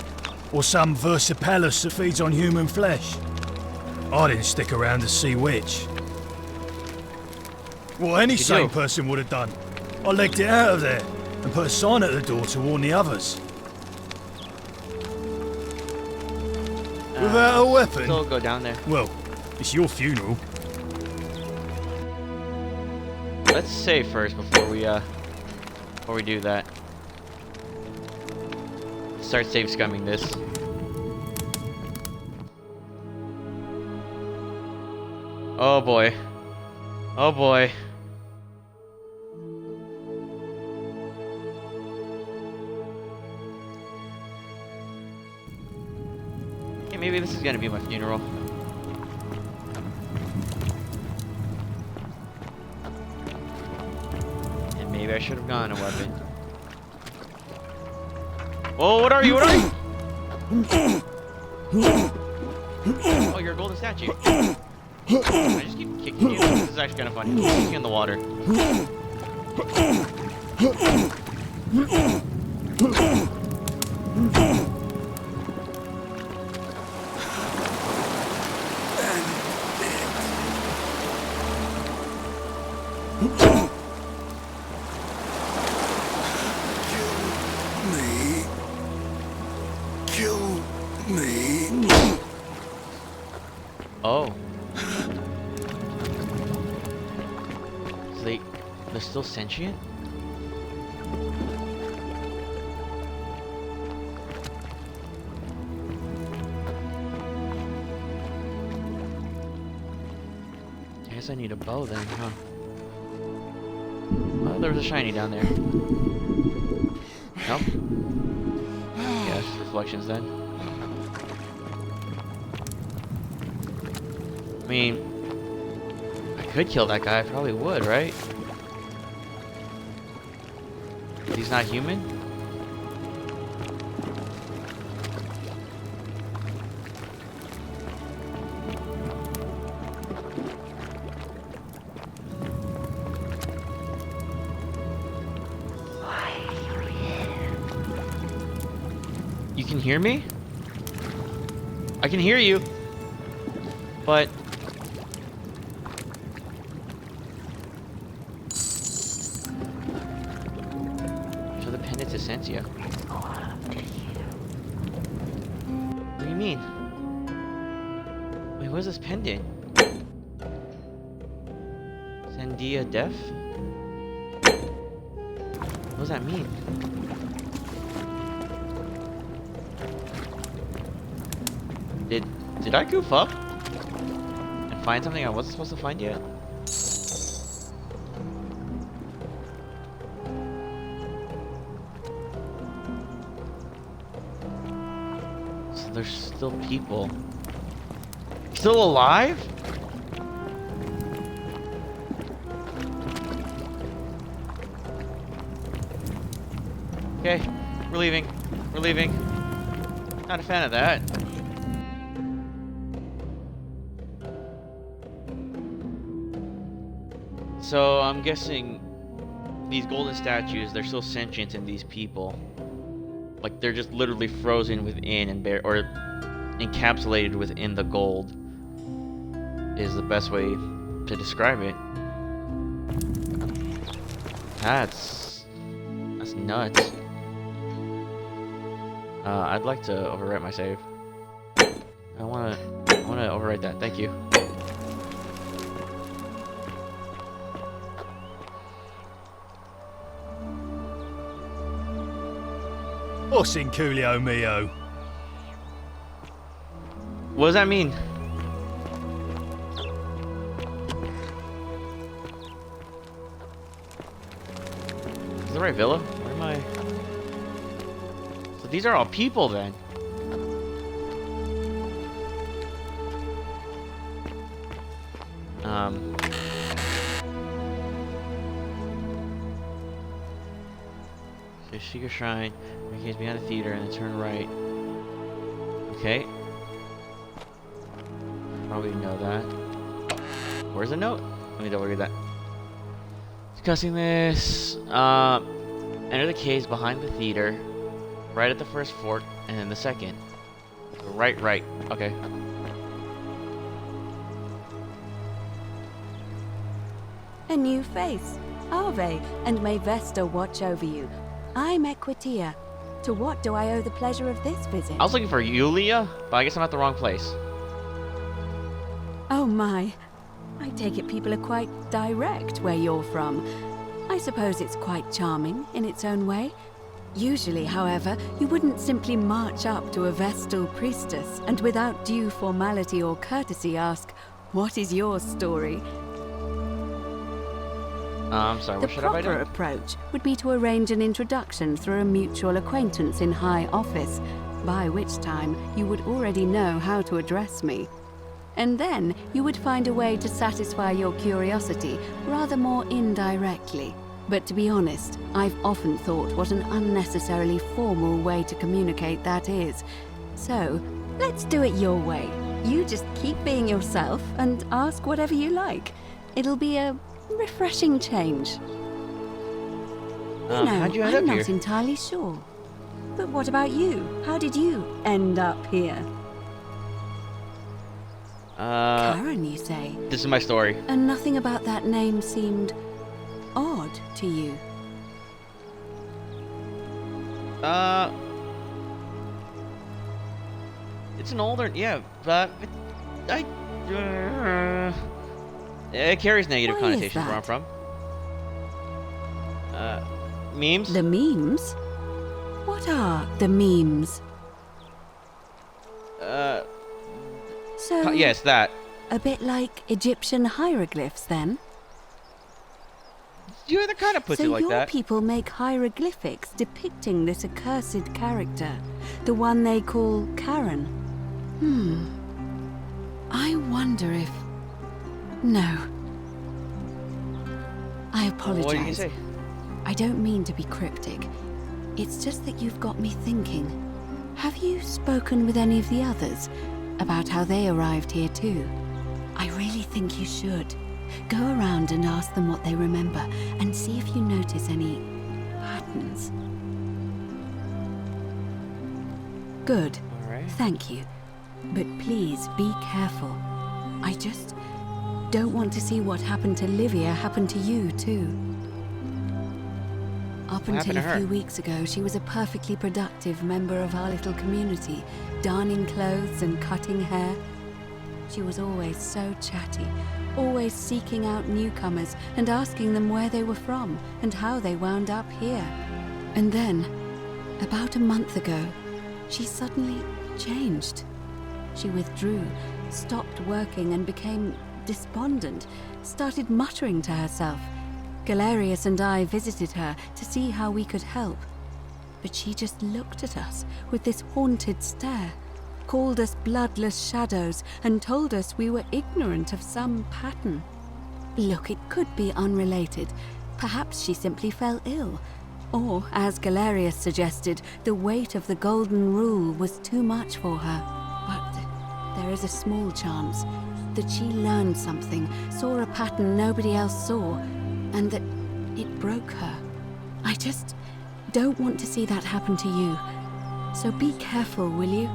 or some Versipelus that feeds on human flesh. I didn't stick around to see which. What any sane person would have done. I legged it out of there, and put a sign at the door to warn the others. Without a weapon? Still go down there. Well, it's your funeral. Let's save first before we do that. Start save scumming this. Oh boy. Oh boy. Okay, maybe this is gonna be my funeral. Maybe I should have gone a weapon. Oh, what are you? What are you? Oh, you're a golden statue. I just keep kicking you. This is actually kind of funny. Kicking in the water. Oh. So they're still sentient? I guess I need a bow then, huh? Oh, there was a shiny down there. Nope. Yeah, it's just reflections then. I mean, I could kill that guy, I probably would, right? He's not human? You can hear me? I can hear you. But show the pendant to Sensia. What do you mean? Wait, what is this pendant? Sendia Def? What does that mean? Did I goof up? And find something I wasn't supposed to find yet? So there's still people. Still alive? Okay, we're leaving. We're leaving. Not a fan of that. So I'm guessing these golden statues, they're still sentient in these people. Like they're just literally frozen within and or encapsulated within the gold is the best way to describe it. That's nuts. I'd like to overwrite my save. I wanna overwrite that. Thank you. What's in Coolio Mio? What does that mean? Is the right villa? Where am I? These are all people then. So secret shrine, case behind the theater, and then turn right. Okay. Probably know that. Where's the note? Let me double read that. Discussing this. Enter the caves behind the theater, right at the first fork, and then the second. Right. Okay. A new face. Ave, and may Vesta watch over you. I'm Equitia. To what do I owe the pleasure of this visit? I was looking for Yulia, but I guess I'm at the wrong place. Oh my. I take it people are quite direct where you're from. I suppose it's quite charming in its own way. Usually, however, you wouldn't simply march up to a Vestal priestess and without due formality or courtesy ask, "What is your story?" Sorry, The what should I do? proper approach would be to arrange an introduction through a mutual acquaintance in high office, by which time you would already know how to address me. And then you would find a way to satisfy your curiosity rather more indirectly. But to be honest, I've often thought what an unnecessarily formal way to communicate that is. So, let's do it your way. You just keep being yourself and ask whatever you like. It'll be a refreshing change. How'd you end I'm up not here? entirely sure. But what about you? How did you end up here? Karen, you say? This is my story. And nothing about that name seemed odd to you. It's an older, yeah, but it carries negative Why is connotations where I'm that? from. Memes? The memes? What are the memes? So, Yes, that. a bit like Egyptian hieroglyphs then? You the kind of puts So it like your that. people make hieroglyphics depicting this accursed character, the one they call Karen. I wonder if... No. I apologize. What did you say? I don't mean to be cryptic. It's just that you've got me thinking. Have you spoken with any of the others about how they arrived here too? I really think you should. Go around and ask them what they remember and see if you notice any patterns. Good. All right. Thank you. But please be careful. I just don't want to see what happened to Livia happen to you too. Up What until happened to a few her? weeks ago, she was a perfectly productive member of our little community, darning clothes and cutting hair. She was always so chatty, always seeking out newcomers and asking them where they were from and how they wound up here. And then, about a month ago, she suddenly changed. She withdrew, stopped working and became despondent, started muttering to herself. Galerius and I visited her to see how we could help. But she just looked at us with this haunted stare, called us bloodless shadows, and told us we were ignorant of some pattern. Look, it could be unrelated. Perhaps she simply fell ill. Or, as Galerius suggested, the weight of the golden rule was too much for her. But there is a small chance that she learned something, saw a pattern nobody else saw, and that it broke her. I just don't want to see that happen to you. So be careful, will you?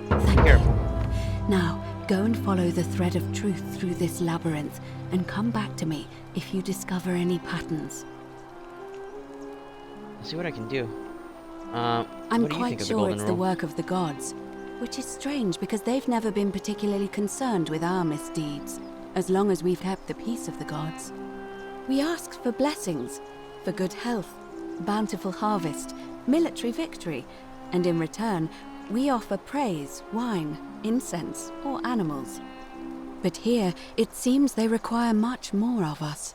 Thank you. Now, go and follow the thread of truth through this labyrinth, and come back to me if you discover any patterns. Let's see what I can do. I'm what do you quite think of the sure golden it's rule? the work of the gods, which is strange because they've never been particularly concerned with our misdeeds, as long as we've kept the peace of the gods. We asked for blessings, for good health, bountiful harvest, military victory, and in return, we offer praise, wine, incense, or animals. But here, it seems they require much more of us.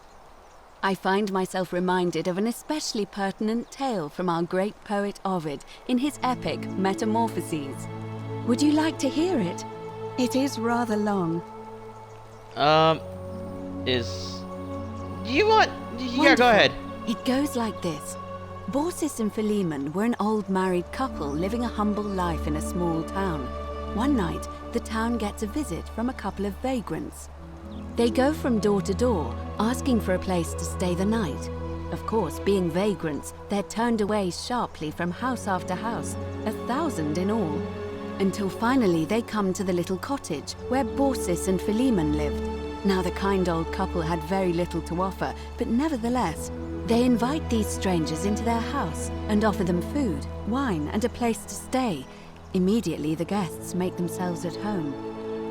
I find myself reminded of an especially pertinent tale from our great poet Ovid in his epic Metamorphoses. Would you like to hear it? It is rather long. Do you want... Yeah, go ahead. It goes like this. Baucis and Philemon were an old married couple living a humble life in a small town. One night, the town gets a visit from a couple of vagrants. They go from door to door, asking for a place to stay the night. Of course, being vagrants, they're turned away sharply from house after house, 1,000 in all, until finally they come to the little cottage where Baucis and Philemon lived. Now, the kind old couple had very little to offer, but nevertheless, they invite these strangers into their house and offer them food, wine, and a place to stay. Immediately, the guests make themselves at home.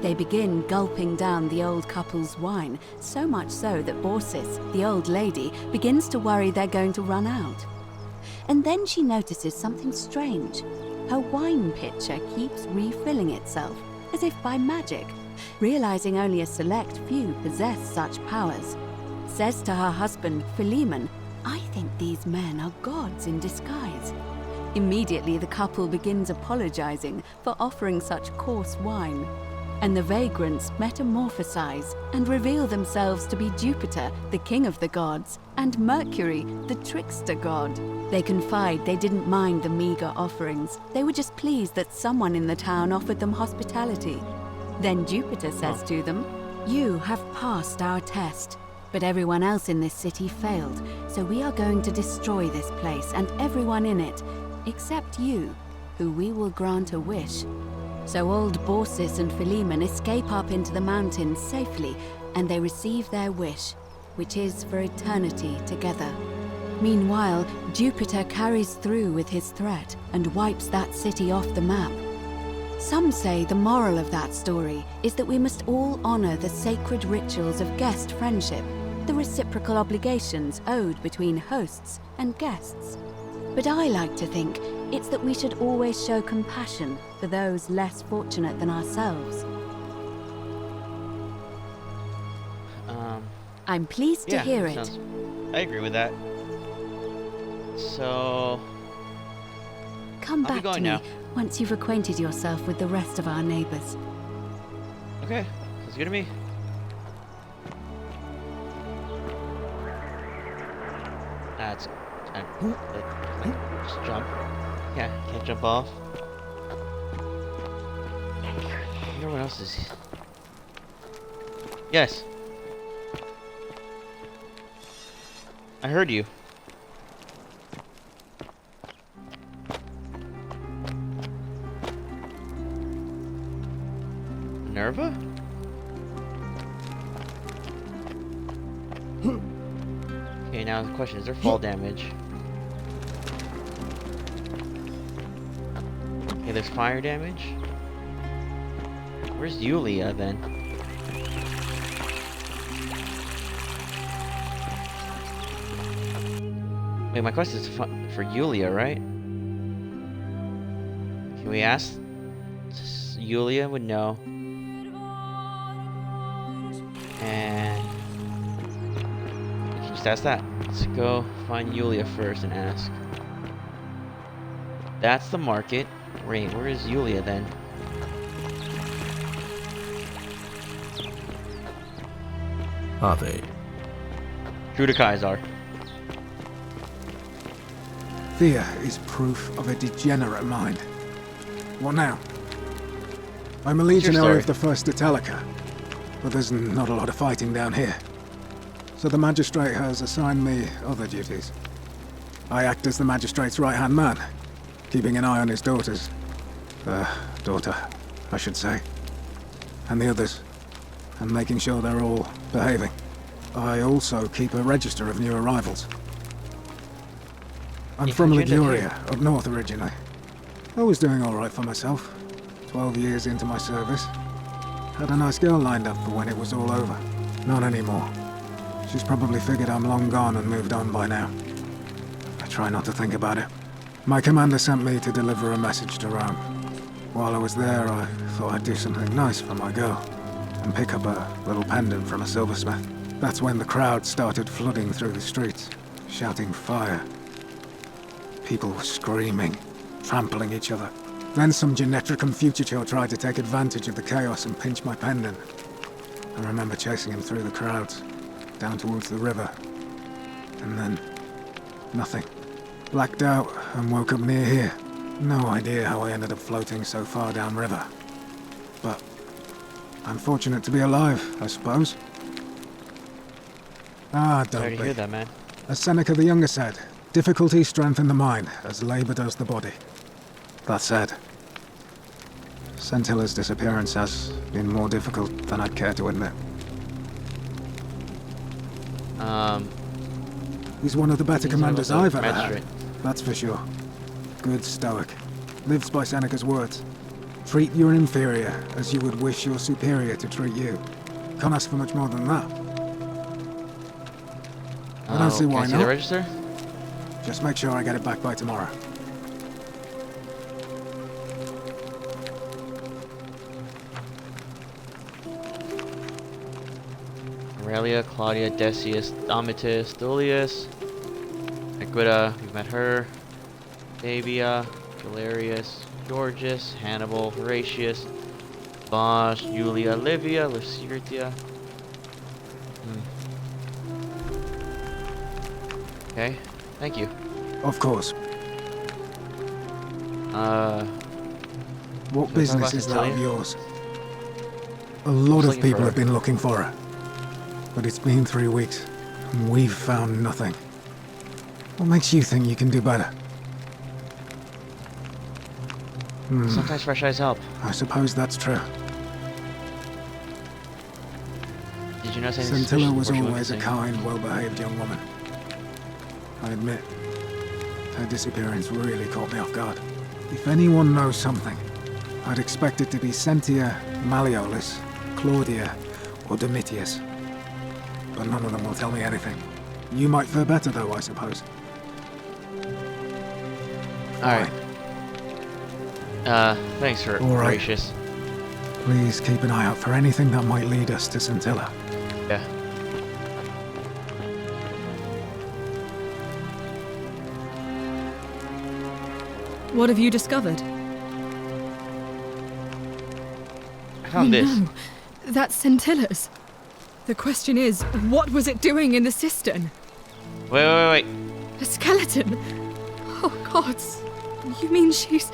They begin gulping down the old couple's wine, so much so that Baucis, the old lady, begins to worry they're going to run out. And then she notices something strange. Her wine pitcher keeps refilling itself, as if by magic. Realizing only a select few possess such powers, says to her husband, Philemon, "I think these men are gods in disguise." Immediately the couple begins apologizing for offering such coarse wine, and the vagrants metamorphosize and reveal themselves to be Jupiter, the king of the gods, and Mercury, the trickster god. They confide they didn't mind the meager offerings. They were just pleased that someone in the town offered them hospitality. Then Jupiter says to them, "You have passed our test, but everyone else in this city failed, so we are going to destroy this place and everyone in it, except you, who we will grant a wish." So old Baucis and Philemon escape up into the mountains safely, and they receive their wish, which is for eternity together. Meanwhile, Jupiter carries through with his threat and wipes that city off the map. Some say the moral of that story is that we must all honor the sacred rituals of guest friendship, the reciprocal obligations owed between hosts and guests. But I like to think it's that we should always show compassion for those less fortunate than ourselves. I'm pleased to hear it. I agree with that. So... Come back to me now. once you've acquainted yourself with the rest of our neighbors. Okay, sounds good to me. That's... just jump. Yeah, can't jump off. I wonder what else is... Yes. I heard you. Nerva? Okay, now the question is there fall damage? Okay, there's fire damage. Where's Yulia then? Wait, my question is for Yulia, right? Can we ask? Yulia would know. And we can just ask that. Let's go find Yulia first and ask. That's the market. Wait, where is Yulia then? Are they? Trudakai's are. Thea is proof of a degenerate mind. What now? I'm a legionary of the First Italica, but there's not a lot of fighting down here. So the magistrate has assigned me other duties. I act as the magistrate's right-hand man, keeping an eye on his daughters. Daughter, I should say. And the others, and making sure they're all behaving. I also keep a register of new arrivals. I'm from Liguria, up north originally. I was doing alright for myself. 12 years into my service. Had a nice girl lined up for when it was all over. Not anymore. She's probably figured I'm long gone and moved on by now. I try not to think about it. My commander sent me to deliver a message to Rome. While I was there, I thought I'd do something nice for my girl and pick up a little pendant from a silversmith. That's when the crowd started flooding through the streets, shouting fire. People were screaming, trampling each other. Then some Genetricum Futurture tried to take advantage of the chaos and pinch my pendant. I remember chasing him through the crowds, down towards the river. And then, nothing. Blacked out and woke up near here. No idea how I ended up floating so far downriver. But I'm fortunate to be alive, I suppose. Ah, don't Sorry be. to hear that, man. As Seneca the Younger said, difficulty strengthens the mind, as labor does the body. That said, Scintilla's disappearance has been more difficult than I'd care to admit. He's one of the better commanders I've ever had. That's for sure. Good stoic. Lives by Seneca's words. Treat your inferior as you would wish your superior to treat you. Can't ask for much more than that. I don't see why can I see not. the register? Just make sure I get it back by tomorrow. Aurelia, Claudia, Decius, Domitus, Dullius, Equita, we've met her, Fabia, Galerius, Georgius, Hannibal, Horatius, Bosch, Julia, Livia, Lucertia. Okay, thank you. Of course. What Should we talk business about is that of Cecilia? yours? A lot of looking people for have her. been looking for her. But it's been 3 weeks, and we've found nothing. What makes you think you can do better? Sometimes fresh eyes help. I suppose that's true. Did you notice anything Scintilla suspicious was before she went always a missing? kind, well-behaved young woman. I admit, her disappearance really caught me off guard. If anyone knows something, I'd expect it to be Sentia, Malleolus, Claudia, or Domitius. But none of them will tell me anything. You might fare better though, I suppose. Alright. Thanks for All right. gracious. Please keep an eye out for anything that might lead us to Scintilla. Yeah. What have you discovered? I found this. No, that's Scintilla's. The question is, what was it doing in the cistern? Wait. A skeleton? Oh, gods. You mean she's...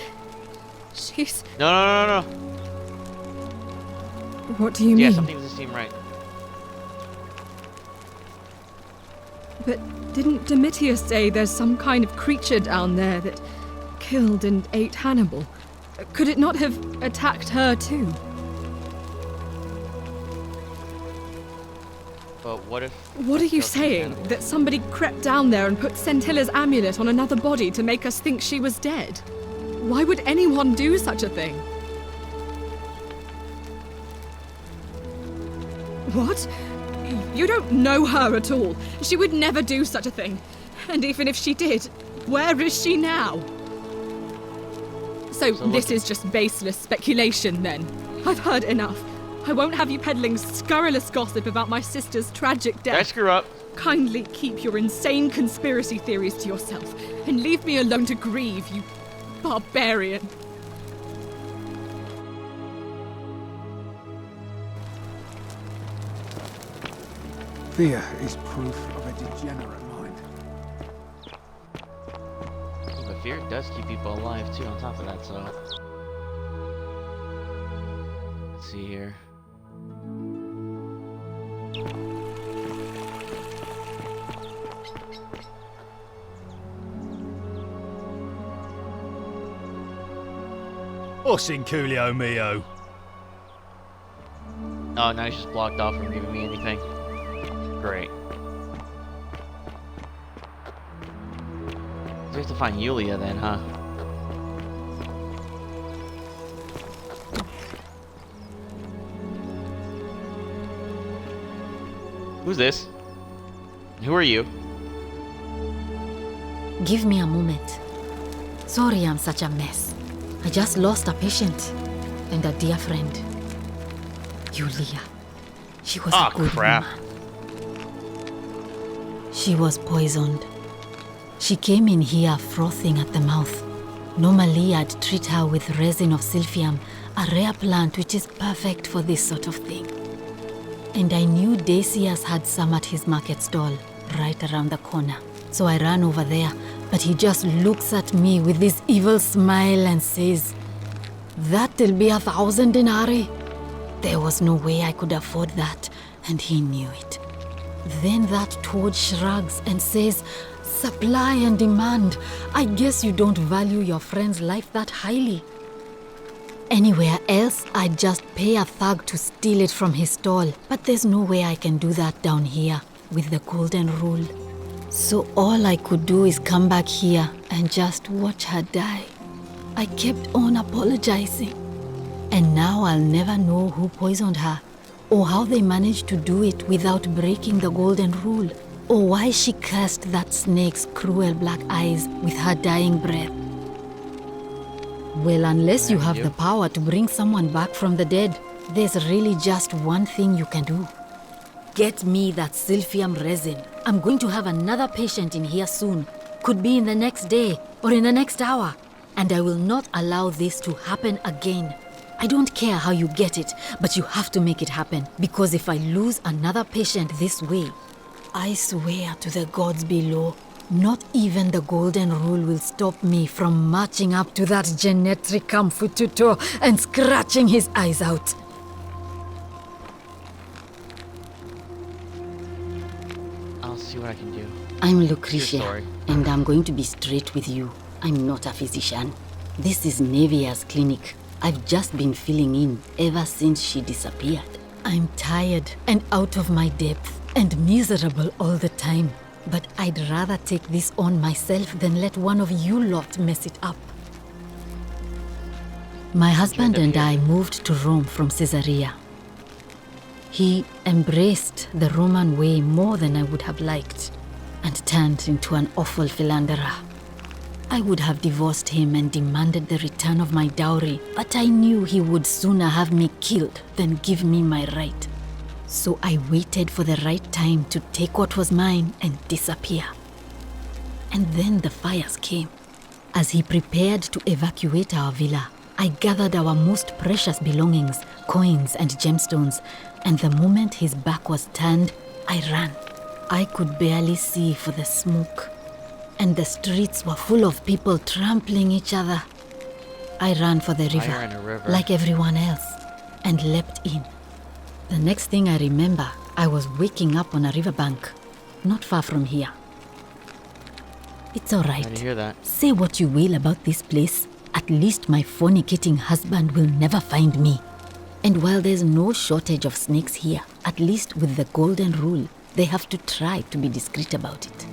No. What do you Yeah, mean? something doesn't seem right. But didn't Domitius say there's some kind of creature down there that killed and ate Hannibal? Could it not have attacked her too? But what if... What are you Killed saying? Hannibal? That somebody crept down there and put Scintilla's amulet on another body to make us think she was dead? Why would anyone do such a thing? What? You don't know her at all. She would never do such a thing. And even if she did, where is she now? So this is just baseless speculation then. I've heard enough. I won't have you peddling scurrilous gossip about my sister's tragic Did I death. screw up? Kindly keep your insane conspiracy theories to yourself and leave me alone to grieve, you barbarian. Fear is proof of a degenerate mind. But fear does keep people alive too on top of that, so... Let's see here. What's in Coolio Mio? Oh, now he's just blocked off from giving me anything. Great. So we have to find Yulia then, huh? Who's this? Who are you? Give me a moment. Sorry I'm such a mess. I just lost a patient and a dear friend. Yulia. She was a good crap. woman. She was poisoned. She came in here frothing at the mouth. Normally, I'd treat her with resin of silphium, a rare plant which is perfect for this sort of thing. And I knew Decius had some at his market stall, right around the corner. So I ran over there, but he just looks at me with this evil smile and says, "That'll be 1,000 denarii." There was no way I could afford that, and he knew it. Then that toad shrugs and says, "Supply and demand. I guess you don't value your friend's life that highly." Anywhere else, I'd just pay a thug to steal it from his stall. But there's no way I can do that down here with the golden rule. So all I could do is come back here and just watch her die. I kept on apologizing. And now I'll never know who poisoned her, or how they managed to do it without breaking the golden rule, or why she cursed that snake's cruel black eyes with her dying breath. Well, unless you have the power to bring someone back from the dead, there's really just one thing you can do. Get me that silphium resin. I'm going to have another patient in here soon. Could be in the next day or in the next hour. And I will not allow this to happen again. I don't care how you get it, but you have to make it happen. Because if I lose another patient this way, I swear to the gods below, not even the golden rule will stop me from marching up to that Genetricum Fututo and scratching his eyes out. I'll see what I can do. I'm Lucretia, and I'm going to be straight with you. I'm not a physician. This is Nevia's clinic. I've just been filling in ever since she disappeared. I'm tired and out of my depth and miserable all the time. But I'd rather take this on myself than let one of you lot mess it up. My husband and I moved to Rome from Caesarea. He embraced the Roman way more than I would have liked and turned into an awful philanderer. I would have divorced him and demanded the return of my dowry, but I knew he would sooner have me killed than give me my right. So I waited for the right time to take what was mine and disappear. And then the fires came. As he prepared to evacuate our villa, I gathered our most precious belongings, coins and gemstones, and the moment his back was turned, I ran. I could barely see for the smoke, and the streets were full of people trampling each other. I ran for the river, like everyone else, and leapt in. The next thing I remember, I was waking up on a riverbank, not far from here. It's all right. I didn't hear that. Say what you will about this place. At least my fornicating husband will never find me. And while there's no shortage of snakes here, at least with the golden rule, they have to try to be discreet about it.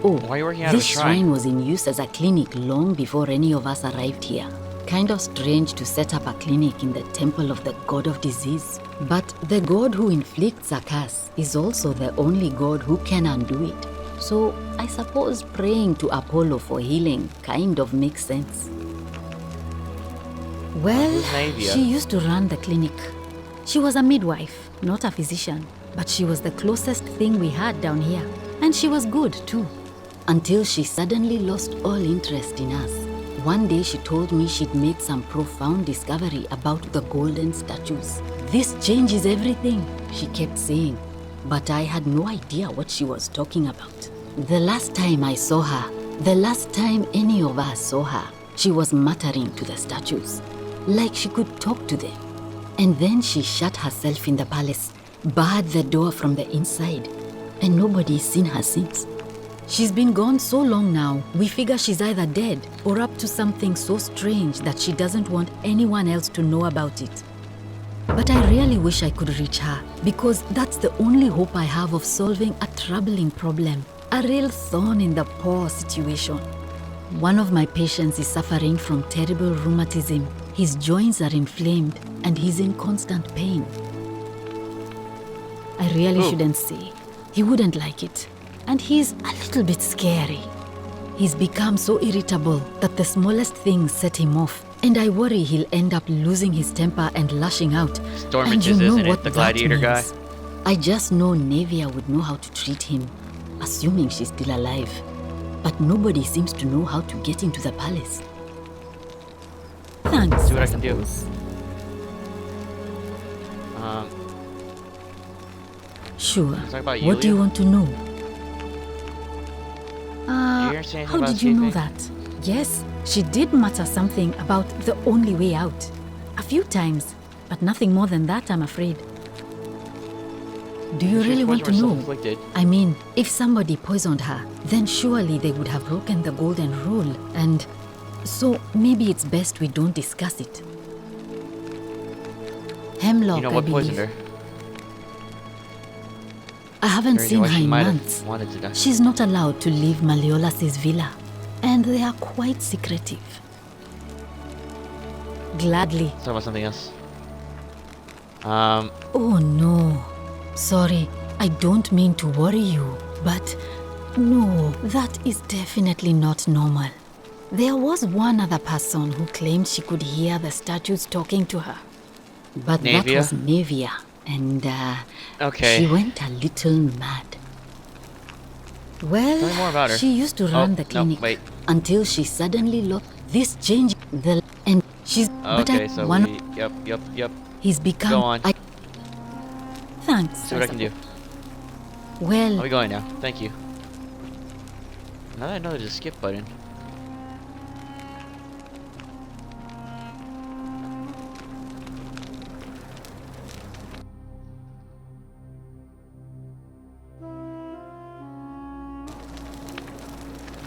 Why are you working out of a This shrine was in use as a clinic long before any of us arrived here. Kind of strange to set up a clinic in the temple of the god of disease. But the god who inflicts a curse is also the only god who can undo it. So I suppose praying to Apollo for healing kind of makes sense. Well, she used to run the clinic. She was a midwife, not a physician, but she was the closest thing we had down here. And she was good too. Until she suddenly lost all interest in us. One day she told me she'd made some profound discovery about the golden statues. "This changes everything," she kept saying. But I had no idea what she was talking about. The last time I saw her, the last time any of us saw her, she was muttering to the statues, like she could talk to them. And then she shut herself in the palace, barred the door from the inside, and nobody's seen her since. She's been gone so long now, we figure she's either dead or up to something so strange that she doesn't want anyone else to know about it. But I really wish I could reach her, because that's the only hope I have of solving a troubling problem, a real thorn in the paw situation. One of my patients is suffering from terrible rheumatism. His joints are inflamed and he's in constant pain. I really shouldn't say. He wouldn't like it. And he's a little bit scary. He's become so irritable that the smallest things set him off. And I worry he'll end up losing his temper and lashing out. Stormages, isn't it? The gladiator guy. I just know Nevia would know how to treat him, assuming she's still alive. But nobody seems to know how to get into the palace. Thanks. See what I can do. Sure. Talk about What do you Yulia? want to know? Did you hear anything How about did you know escaping? that? Yes, she did mutter something about the only way out. A few times, but nothing more than that, I'm afraid. Do you She really was want to more know? self-inflicted. I mean, if somebody poisoned her, then surely they would have broken the golden rule, and so maybe it's best we don't discuss it. Hemlock, You know I what believe. poisoned her? I haven't The reason seen why her she in might have months. wanted to die. She's not allowed to leave Malleolas' villa, and they are quite secretive. Gladly. Let's talk about something else. Oh no. Sorry, I don't mean to worry you, but no, that is definitely not normal. There was one other person who claimed she could hear the statues talking to her. But that Nevia? was Nevia, and Okay. she went a little mad. Well, Tell me more about her. she used to run the no, clinic wait. until she suddenly lost this change the and she's but Okay, I so one we... Yep. he's become Go on. Thanks. See what I can do. Well, Are we going now? Thank you. Now that I know there's a skip button.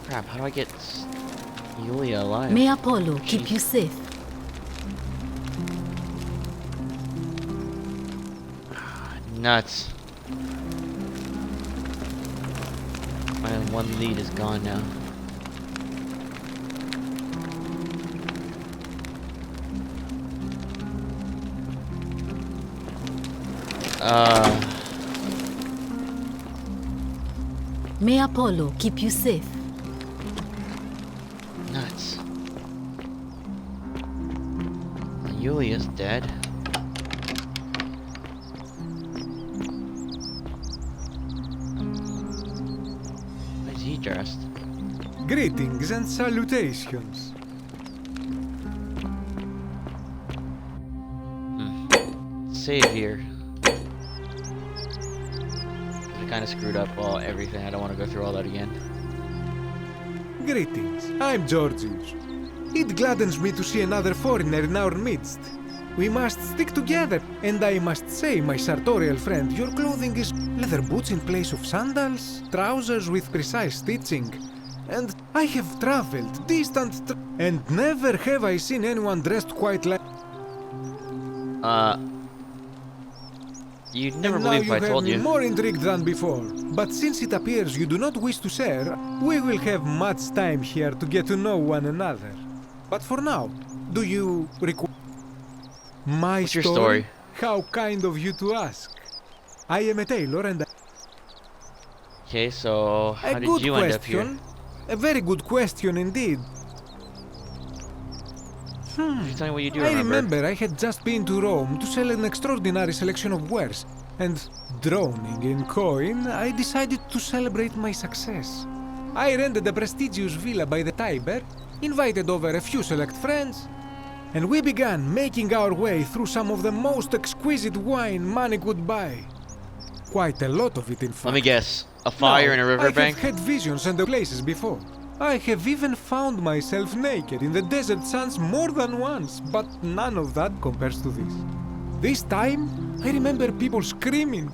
Crap, how do I get Yulia alive? may Apollo keep you safe. Nuts. My one lead is gone now. May Apollo keep you safe. Nuts. Yulia's dead. Why is he dressed? Greetings and salutations. Save here. We kind of screwed up everything. I don't want to go through all that again. Greetings. I'm Georgius. It gladdens me to see another foreigner in our midst. We must stick together, and I must say, my sartorial friend, your clothing is leather boots in place of sandals, trousers with precise stitching, and I have traveled and never have I seen anyone dressed quite like... You'd never and now believe if I have told me you. more intrigued than before. But since it appears you do not wish to share, we will have much time here to get to know one another. But for now, do you require... My What's your story? How kind of you to ask. I am a tailor and Okay, so how a did good you end up here? question. A very good question indeed. Could you tell me what you do I remember I had just been to Rome to sell an extraordinary selection of wares, and drowning in coin, I decided to celebrate my success. I rented a prestigious villa by the Tiber, invited over a few select friends, and we began making our way through some of the most exquisite wine money could buy. Quite a lot of it, in fact. Let me guess. A fire in a riverbank? I have had visions and the places before. I have even found myself naked in the desert sands more than once, but none of that compares to this. This time, I remember people screaming,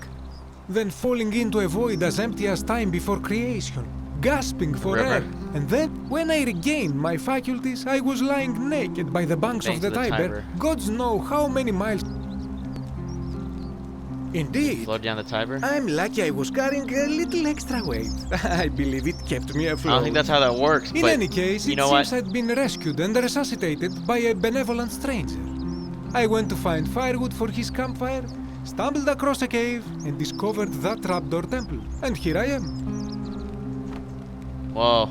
then falling into a void as empty as time before creation, gasping for air. And then, when I regained my faculties, I was lying naked by the banks of the Tiber. Gods know how many miles. Indeed. Float down the Tiber? I'm lucky I was carrying a little extra weight. I believe it kept me afloat. I don't think that's how that works, In but any case, you it know seems what? I'd been rescued and resuscitated by a benevolent stranger. I went to find firewood for his campfire, stumbled across a cave, and discovered that trapdoor temple. And here I am. Whoa.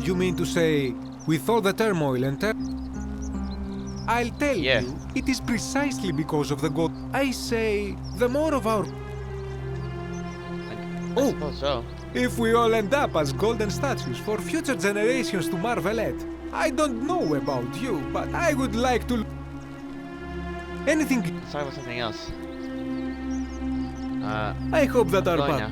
You mean to say, with all the turmoil and I'll tell Yeah. you, it is precisely because of the god. I say, the more of our... I suppose so. If we all end up as golden statues for future generations to marvel at. I don't know about you, but I would like to... Anything... Let's talk about something else. I hope that our going path... now.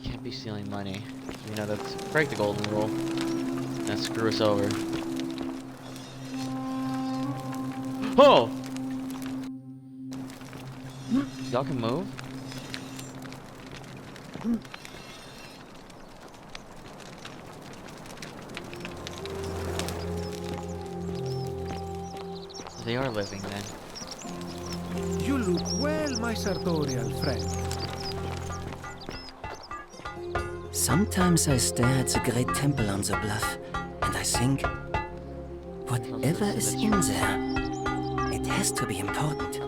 Can't be stealing money. You know, that's break the golden rule. That's screw us over. Oh! Y'all can move? They are living then. You look well, my sartorial friend. Sometimes I stare at the great temple on the bluff, and I think, whatever is in there, it has to be important.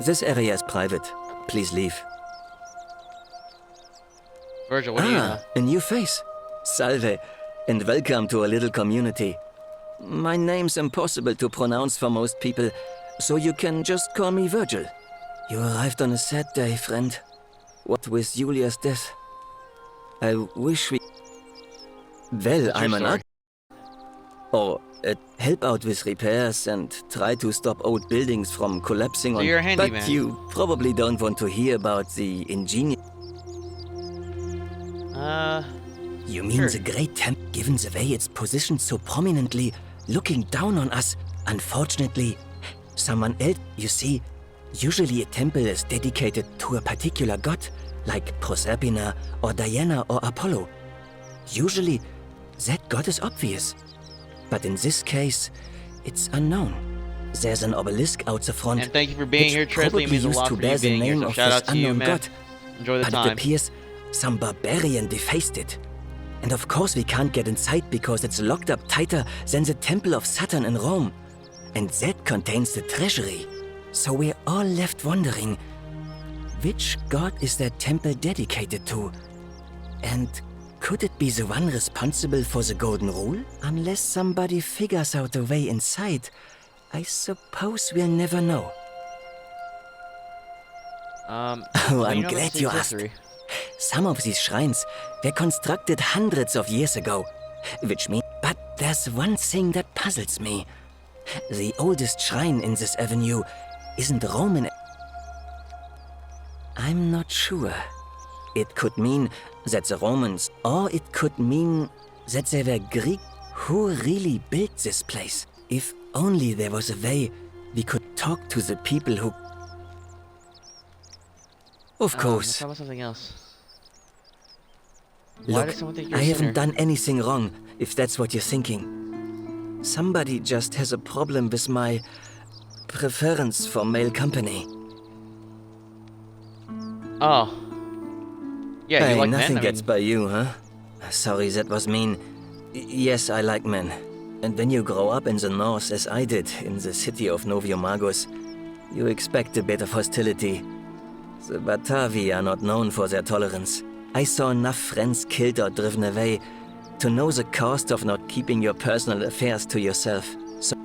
This area is private. Please leave. Virgil, what do you know? A new face. Salve, and welcome to a little community. My name's impossible to pronounce for most people, so you can just call me Virgil. You arrived on a sad day, friend. What with Julia's death? I wish we... Well, I'm an architect. Or help out with repairs and try to stop old buildings from collapsing on... you're a handyman. But you probably don't want to hear about the ingenious... You mean sure. the great temple, given the way it's positioned so prominently, looking down on us? Unfortunately, someone else, you see, usually a temple is dedicated to a particular god, like Proserpina or Diana or Apollo. Usually, that god is obvious. But in this case, it's unknown. There's an obelisk out the front, And thank you for being here, Tresley. It means a lot for you being here. So shout out to you, man. Enjoy the but time. it appears some barbarian defaced it. And of course we can't get inside because it's locked up tighter than the Temple of Saturn in Rome. And that contains the treasury. So we're all left wondering, which god is that temple dedicated to? And could it be the one responsible for the golden rule? Unless somebody figures out a way inside, I suppose we'll never know. Oh, I'm glad you asked. Some of these shrines were constructed hundreds of years ago, which means... But there's one thing that puzzles me. The oldest shrine in this avenue isn't Roman. I'm not sure. It could mean that the Romans, or it could mean that they were Greek. Who really built this place? If only there was a way we could talk to the people who... Of course. Let's talk about something else. Look, I haven't done anything wrong, if that's what you're thinking. Somebody just has a problem with my preference for male company. Oh. Yeah, you like nothing men? gets by you, huh? Sorry, that was mean. Yes, I like men. And when you grow up in the north, as I did, in the city of Noviomagus, you expect a bit of hostility. The Batavi are not known for their tolerance. I saw enough friends killed or driven away to know the cost of not keeping your personal affairs to yourself.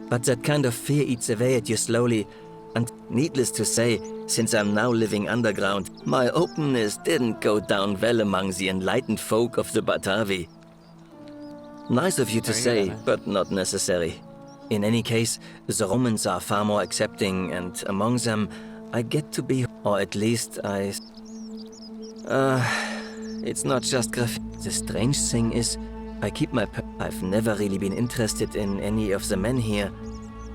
But that kind of fear eats away at you slowly, and needless to say, since I'm now living underground, my openness didn't go down well among the enlightened folk of the Batavi. Nice of you to say, but not necessary. In any case, the Romans are far more accepting, and among them, I get to be, or at least it's not just graffiti. The strange thing is, I keep my I've never really been interested in any of the men here.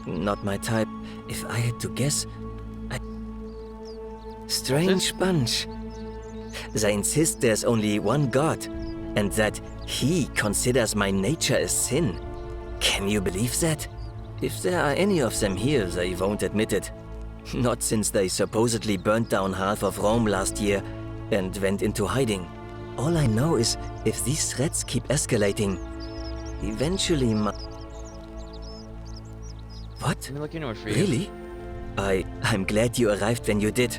Not my type. If I had to guess, Strange bunch. They insist there's only one god, and that he considers my nature a sin. Can you believe that? If there are any of them here, they won't admit it. Not since they supposedly burnt down half of Rome last year and went into hiding. All I know is, if these threats keep escalating, eventually What? Let me look into it for you. Really? I'm glad you arrived when you did.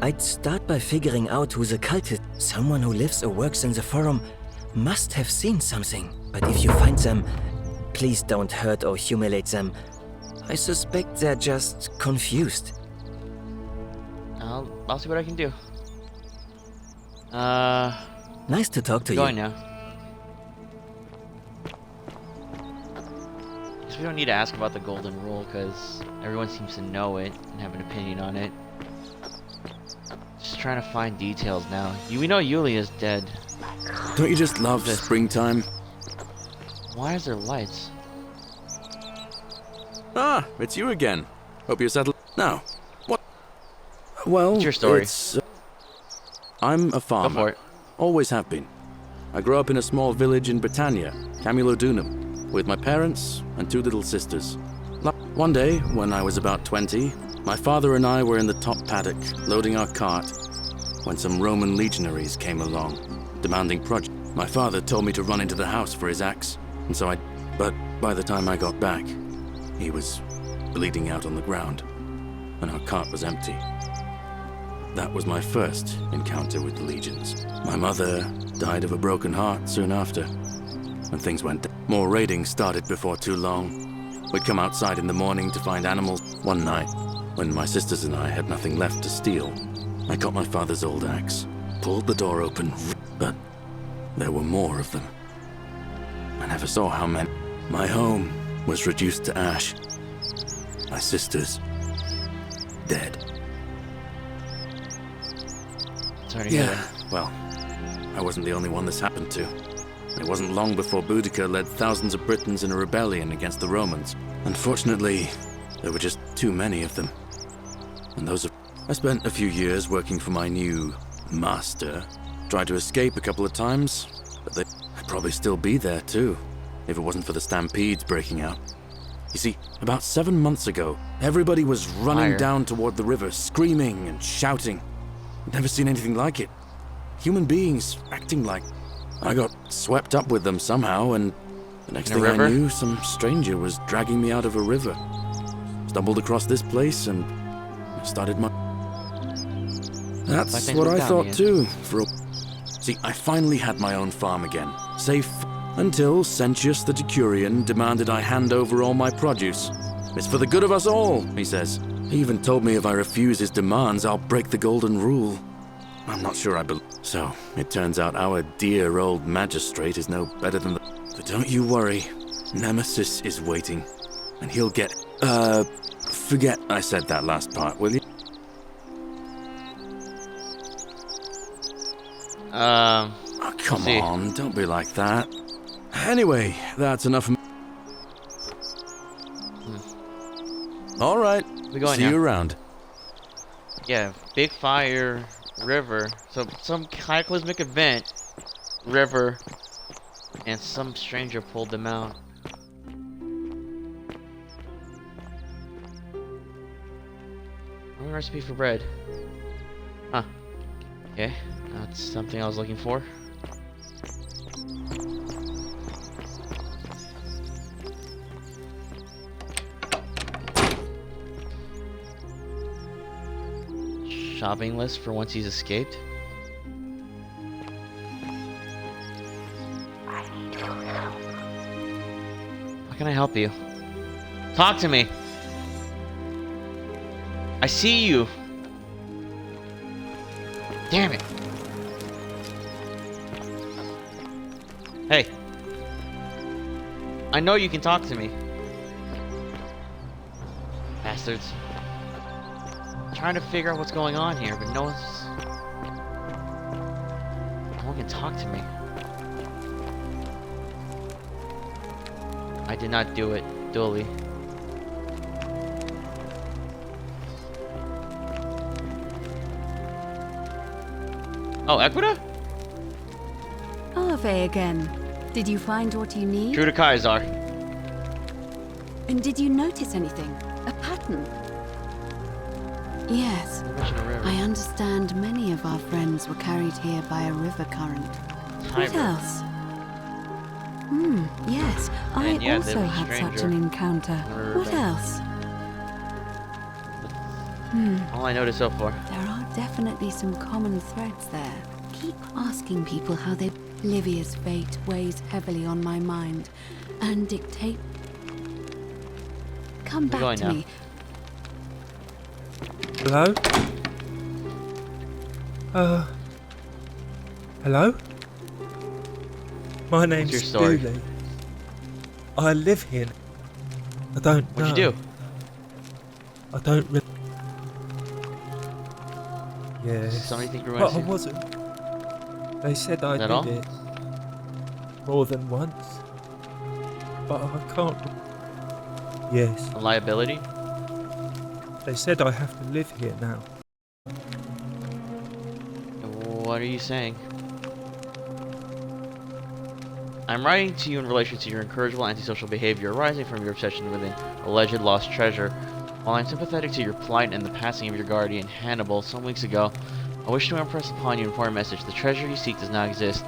I'd start by figuring out who the cult is. Someone who lives or works in the forum must have seen something. But if you find them, please don't hurt or humiliate them. I suspect they're just confused. I'll see what I can do. Nice to talk to you. Going now. Guess we don't need to ask about the golden rule because everyone seems to know it and have an opinion on it. Just trying to find details now. We know Yulia's dead. Don't you just love the springtime? Why is there lights? Ah, it's you again. Hope you're settled. Now, what? Well, what's your story? I'm a farmer. Go for it. Always have been. I grew up in a small village in Britannia, Camulodunum, with my parents and 2 little sisters. One day, when I was about 20, my father and I were in the top paddock, loading our cart, when some Roman legionaries came along, demanding project. My father told me to run into the house for his axe, and so but by the time I got back, he was bleeding out on the ground, and our cart was empty. That was my first encounter with the legions. My mother died of a broken heart soon after, and things went down. More raiding started before too long. We'd come outside in the morning to find animals. One night, when my sisters and I had nothing left to steal, I got my father's old axe, pulled the door open, but there were more of them. I never saw how many. My home was reduced to ash. My sisters, dead. Sorry to hear Yeah, well, I wasn't the only one this happened to. It wasn't long before Boudica led thousands of Britons in a rebellion against the Romans. Unfortunately, there were just too many of them. And I spent a few years working for my new master. Tried to escape a couple of times, but they'd probably still be there too, if it wasn't for the stampedes breaking out. You see, about 7 months ago, everybody was running down toward the river, screaming and shouting. I'd never seen anything like it. Human beings acting like... I got swept up with them somehow, and the next thing I knew, some stranger was dragging me out of a river. Stumbled across this place and started my... That's what I thought too. See, I finally had my own farm again, safe until Sentius the Decurion demanded I hand over all my produce. It's for the good of us all, he says. He even told me if I refuse his demands, I'll break the golden rule. I'm not sure I believe. So, it turns out our dear old magistrate is no better than the... But don't you worry. Nemesis is waiting. And he'll get... Forget I said that last part, will you? Oh, come on, don't be like that. Anyway, that's enough of... All right, see you around. Yeah, big fire, river. So some cataclysmic event, river, and some stranger pulled them out. Recipe for bread. Huh. Okay, that's something I was looking for. Shopping list for once he's escaped. How can I help you? Talk to me! I see you! Damn it! Hey! I know you can talk to me. Bastards. Trying to figure out what's going on here, but no one can talk to me. I did not do it, Dolly. Oh, Equita? Ave again. Did you find what you need? True to Kaisar. And did you notice anything? A pattern? Yes. I understand many of our friends were carried here by a river current. What else? Yes. I also had such an encounter. What else? All I noticed so far. There are definitely some common threads there. Keep asking people how they... Livia's fate weighs heavily on my mind and dictate... Come We're back going to now. me. Hello? Hello? My name's your story? Dooley. I live here. I don't know. What'd you do? I don't really... Yes. Somebody think you were But I gonna see- wasn't. They said I Is that did all? it more than once. But I can't... Yes. A liability? They said I have to live here now. What are you saying? I'm writing to you in relation to your incorrigible antisocial behavior arising from your obsession with an alleged lost treasure. While I'm sympathetic to your plight and the passing of your guardian, Hannibal, some weeks ago, I wish to impress upon you an important message. The treasure you seek does not exist.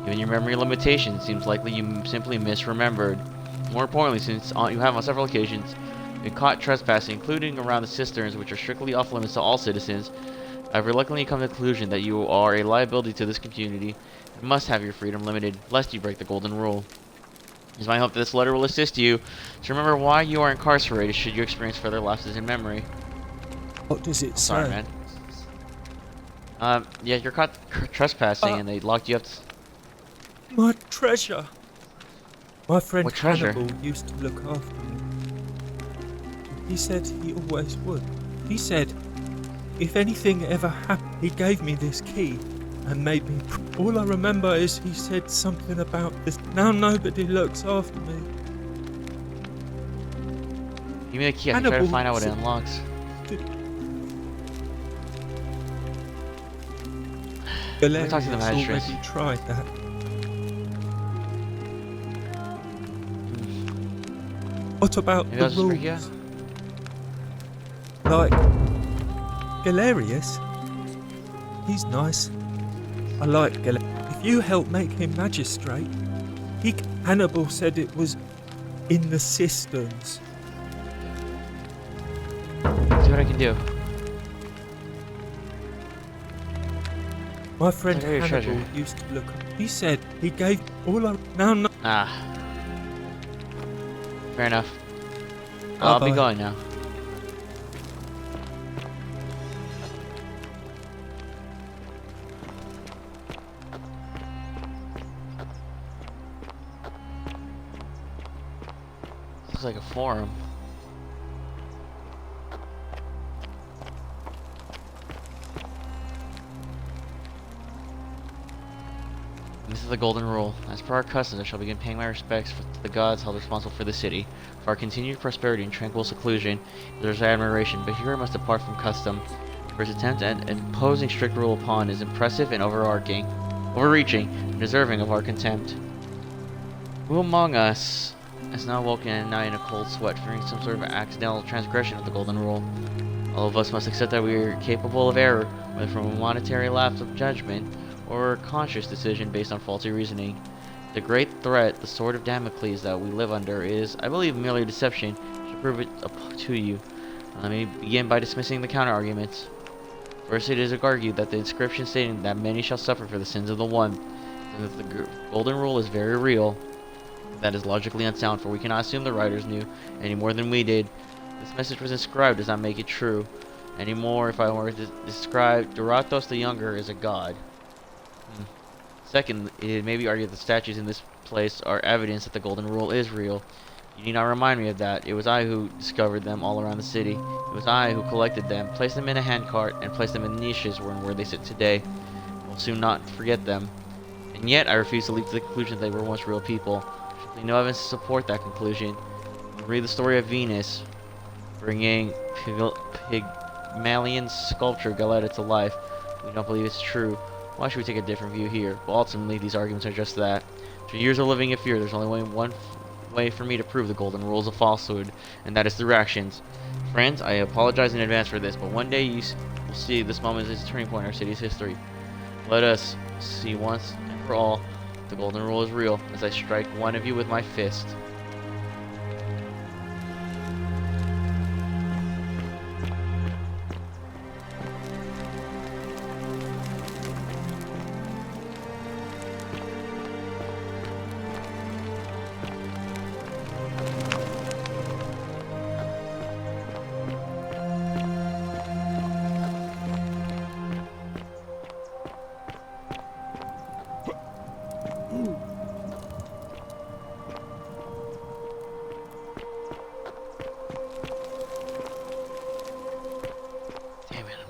Given your memory limitations, it seems likely you simply misremembered. More importantly, since you have on several occasions been caught trespassing, including around the cisterns, which are strictly off limits to all citizens, I've reluctantly come to the conclusion that you are a liability to this community and must have your freedom limited, lest you break the golden rule. It is my hope that this letter will assist you to remember why you are incarcerated should you experience further lapses in memory. What does it say? Sorry, man. Yeah, you're caught trespassing and they locked you up. My treasure! My friend What treasure? Hannibal used to look after me. He said he always would. He said, if anything ever happened, he gave me this key and made me... All I remember is he said something about this. Now nobody looks after me. Give me the key, I can try to Hannibal find out what it said- unlocks. Let me talk to the magistrate. already tried that. What about Maybe the I'll just freak you rules? Like Galerius? He's nice. I like Galerius. If you help make him magistrate, Hannibal said it was in the cisterns. See what I can do. My friend Take out your Hannibal treasure. used to look. He said he gave all I now. No, Ah. Fair enough. I'll be Bye-bye. going now. Looks like a forum. This is the golden rule. As per our customs, I shall begin paying my respects to the gods held responsible for the city. For our continued prosperity and tranquil seclusion, there's admiration, but here I must depart from custom. For his attempt at imposing strict rule upon is impressive and overreaching, and deserving of our contempt. Who among us has now woken at night in a cold sweat, fearing some sort of accidental transgression of the golden rule? All of us must accept that we are capable of error, whether from a monetary lapse of judgment or a conscious decision based on faulty reasoning. The great threat, the sword of Damocles that we live under, is, I believe, merely deception. I shall prove it to you. Let me begin by dismissing the counter-arguments. First, it is argued that the inscription stating that many shall suffer for the sins of the one, and that the golden rule is very real. That is logically unsound, for we cannot assume the writers knew any more than we did. This message was inscribed does not make it true. Any more, if I were to describe Dorothos the Younger as a god. Second, it may be argued that the statues in this place are evidence that the golden rule is real. You need not remind me of that. It was I who discovered them all around the city. It was I who collected them, placed them in a handcart, and placed them in niches where they sit today. We'll soon not forget them. And yet, I refuse to leap to the conclusion that they were once real people. There's no evidence to support that conclusion. Read the story of Venus, bringing Pygmalion sculpture Galata to life. We don't believe it's true. Why should we take a different view here? Well, ultimately, these arguments are just that. After years of living in fear, there's only one way for me to prove the golden rules of falsehood, and that is through actions. Friends, I apologize in advance for this, but one day you will see this moment is a turning point in our city's history. Let us see once and for all the golden rule is real, as I strike one of you with my fist.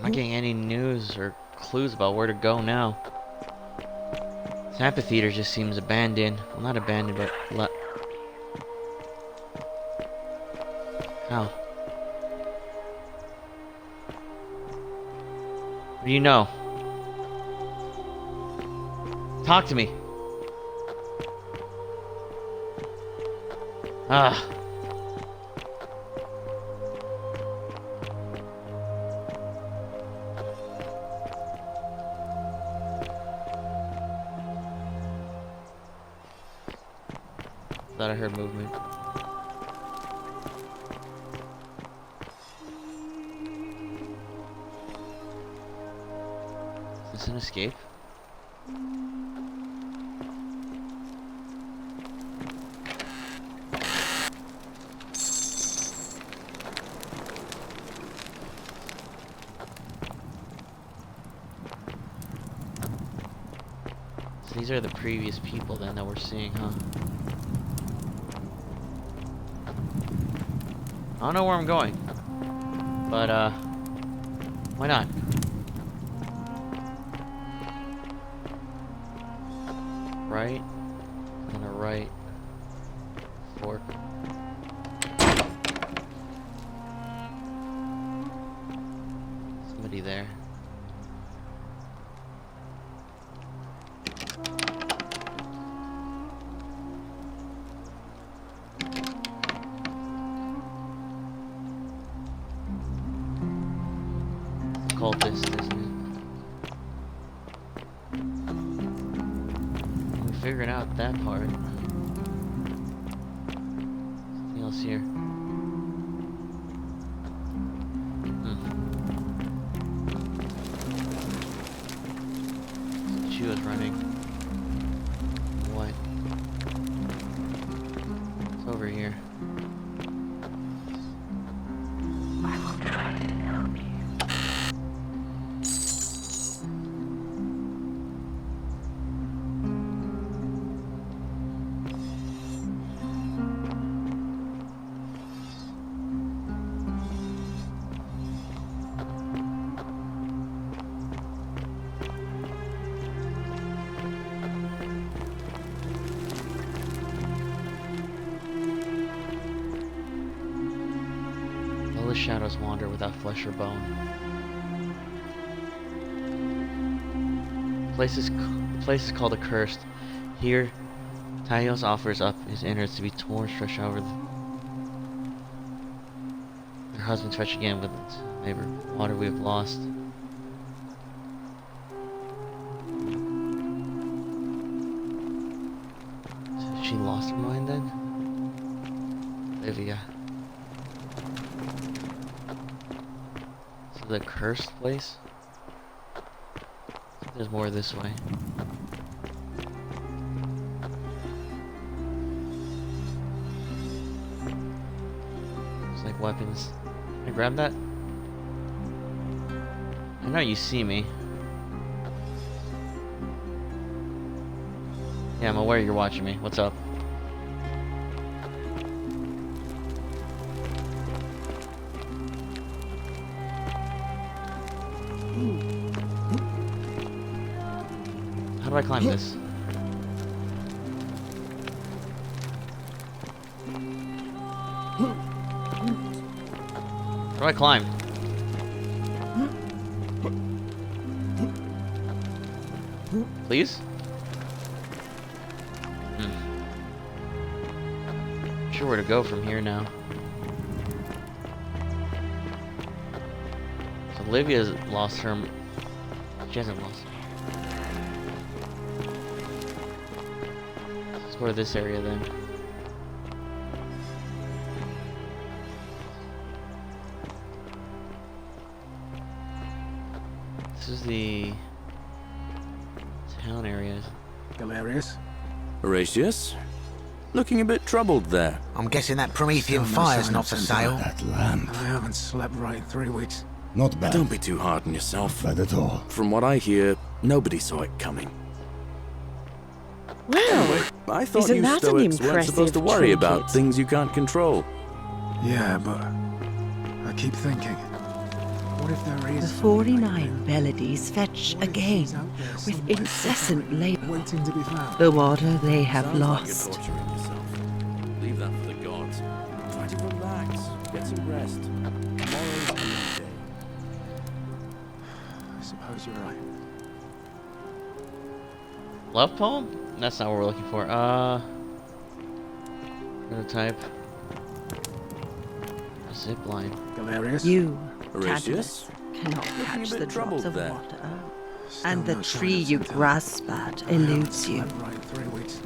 Not getting any news or clues about where to go now. This amphitheater just seems abandoned. Well, not abandoned, but How? What do you know? Talk to me. Ah. Thought I heard movement. Is this an escape? So these are the previous people then that we're seeing, huh? I don't know where I'm going, but why not? Right, and a right fork. Somebody there. Cultist, isn't it? We figured out that part. Something else here. She was running. What? It's over here. The shadows wander without flesh or bone. The place is called Accursed. Here, Taios offers up his innards to be torn, stretched over her husband's fetch again with neighbor water we have lost. So she lost her mind then? Livia. The cursed place? There's more this way. It's like weapons. Can I grab that? I know you see me. Yeah, I'm aware you're watching me. What's up? How do I climb this? How do I climb? Please? Not sure where to go from here now. So Olivia's lost her. She hasn't lost her. Explore this area then. This is the town area. Galerius? Horatius? Looking a bit troubled there. I'm guessing that Promethean fire's not for sale. That land. I haven't slept right in 3 weeks. Not bad. Don't be too hard on yourself. Not bad at all. From what I hear, nobody saw it coming. Well, I thought isn't you that an Stoics weren't impressive supposed to worry trinket? about things you can't control. Yeah, but I keep thinking. What if there is The 49 melodies fetch again with incessant labor waiting to be found? the water they have Sounds like you're lost. torturing yourself. Leave that for the gods. Try to relax. Get some rest. Tomorrow's a new day. I suppose you're right. Love poem? That's not what we're looking for. Prototype. Zip line. Galerius? You, Horatius? Tantalus, cannot Looking a catch bit the drops troubled of there. water, Still and the no sign tree of you Santella. grasp at I haven't eludes you. slept right in 3 weeks.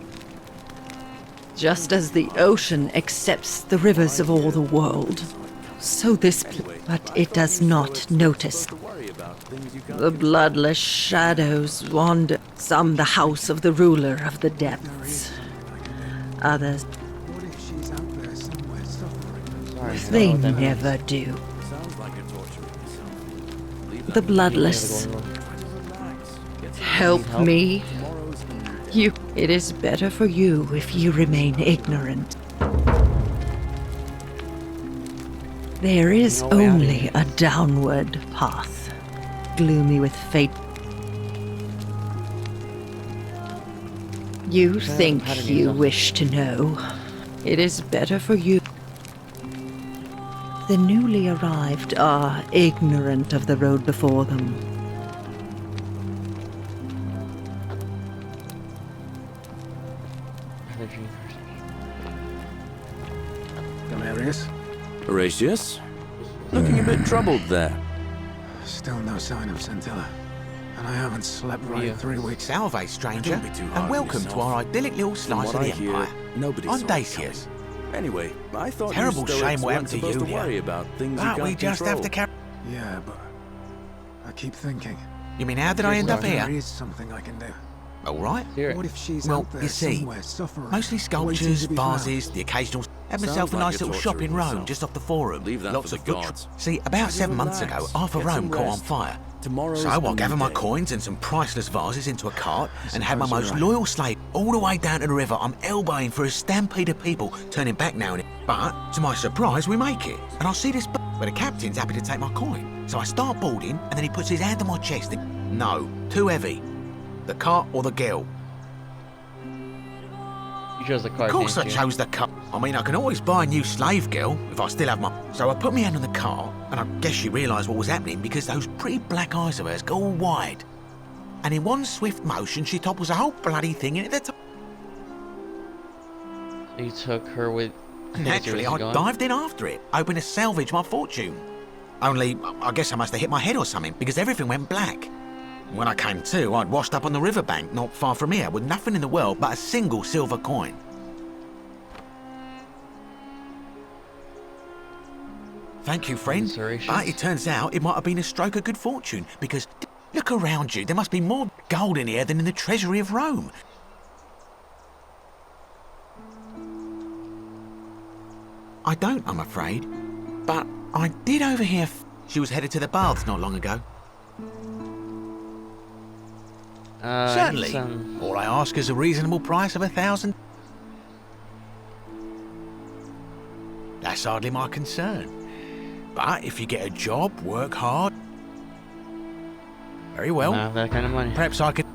Just as the ocean accepts the rivers of all the world, so this but it does not notice. The bloodless shadows wander, some the house of the ruler of the depths, others What if she's out there somewhere suffering? they never do. Sounds like you're torturing yourself. Leave that The for bloodless. Try to relax. Get some Help me. Tomorrow's a new day. You. It is better for you if you remain ignorant. There is only a downward path, gloomy with fate. You think you wish to know. It is better for you. The newly arrived are ignorant of the road before them. Galerius? Horatius? Looking a bit troubled there. Still no sign of Santella. And I haven't slept right in 3 weeks. Salve, stranger, Don't be too hard and on welcome to yourself. our idyllic little From slice what of the I hear, Empire. nobody On saw it Dacius. coming. Anyway, I thought Terrible you shame Stoics what weren't happened to supposed you to worry here. about things But you we can't just have to control. carry. Yeah, but I keep thinking. You mean, how did I end up There here? is something I can do. All right. What if she's Well, out there you see, somewhere suffering? mostly waiting sculptures, to be found? vases, the occasional. Had Sounds myself a like nice you're little shop in torturing Rome, yourself. just off the Forum. Leave that Lots for of the foot. gods. See, Try about to 7 months relax. ago, half of Get Rome some caught on rest. fire. Tomorrow's So I a new gathered my day. coins and some priceless vases into a cart and had my suppose most you're right. loyal slave all the way down to the river. I'm elbowing for a stampede of people, turning back now and then. But, to my surprise, we make it. And I see this where the captain's happy to take my coin. So I start boarding, and then he puts his hand on my chest and... No, too heavy. The cart or the girl? You chose the card. Of course I didn't you? chose the cart. I mean, I can always buy a new slave girl if I still have my... So I put my hand on the cart, and I guess she realised what was happening because those pretty black eyes of hers go all wide. And in one swift motion, she topples the whole bloody thing in at the top. You took her with. Naturally, I gone. dived in after it, hoping to salvage my fortune. Only, I guess I must have hit my head or something, because everything went black. When I came to, I'd washed up on the riverbank, not far from here, with nothing in the world but a single silver coin. Thank you, friend. But it turns out it might have been a stroke of good fortune, because look around you, there must be more gold in here than in the treasury of Rome. I don't, I'm afraid. But I did overhear she was headed to the baths not long ago. Certainly. All I ask is a reasonable price of 1,000. That's hardly my concern. But if you get a job, work hard. Very well. Not that kind of money. Perhaps I could.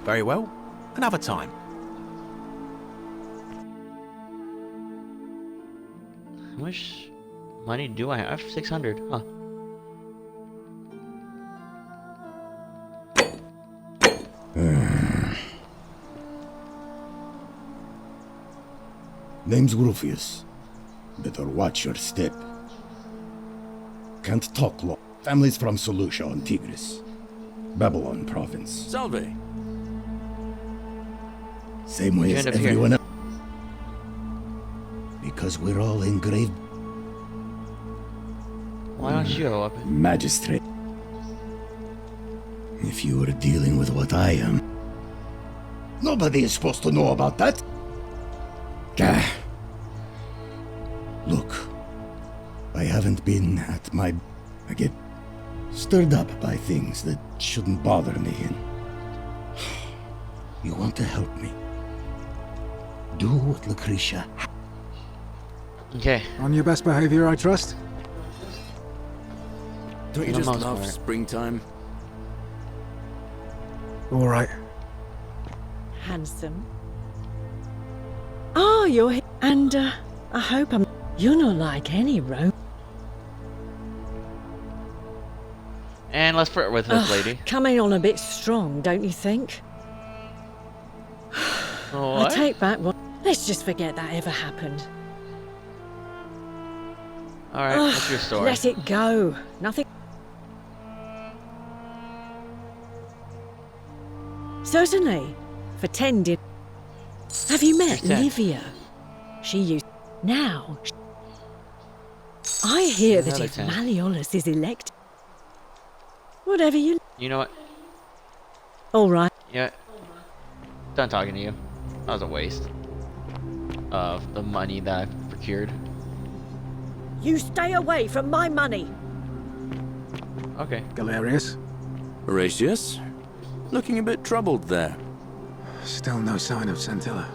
Very well. Another time. How much money do I have? 600. Huh. Name's Rufius. Better watch your step. Can't talk long. Family's from Seleucia on Tigris, Babylon province. Salve. Same way You as end up here. everyone else. Because we're all engraved Why don't you go up? magistrate. If you were dealing with what I am, nobody is supposed to know about that. Gah. Look, I haven't been at my... I get stirred up by things that shouldn't bother me, and you want to help me. Do what Lucretia... Okay. On your best behavior, I trust? Don't you For the just most love part. springtime? All right. Handsome. Oh, you're here. And, I hope I'm... You're not like any rope. And let's flirt with this lady. Coming on a bit strong, don't you think? I What? take back what... Let's just forget that ever happened. Alright, what's your story? Let it go. Nothing... Certainly. For 10 did... Have you met Who's 10? Livia? She used... Now... I hear that Another if 10. Malleolus is elected... Whatever you... You know what? All right. Yeah. Done talking to you. That was a waste of the money that I procured. You stay away from my money. Okay. Galerius? Horatius? Looking a bit troubled there. Still no sign of Centilla.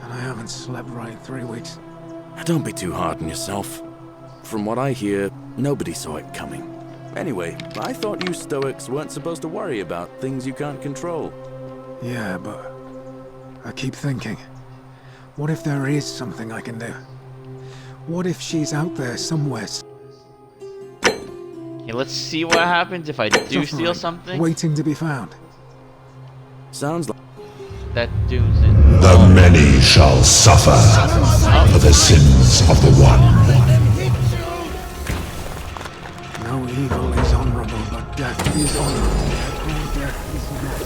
And I haven't slept right in 3 weeks. Don't be too hard on yourself. From what I hear, nobody saw it coming. Anyway, I thought you Stoics weren't supposed to worry about things you can't control. Yeah, but... I keep thinking... What if there is something I can do? What if she's out there somewhere? Okay, let's see what happens if I do steal something. Waiting to be found. Sounds like... That dooms it. The many shall suffer for the sins of the one. No evil is honorable, but death is honorable. All death is not.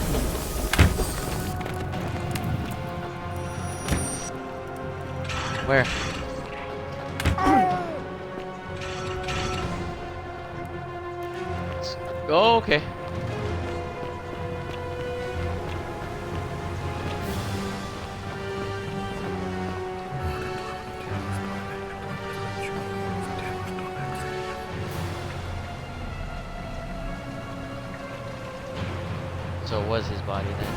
Where? Oh, okay. So it was his body then.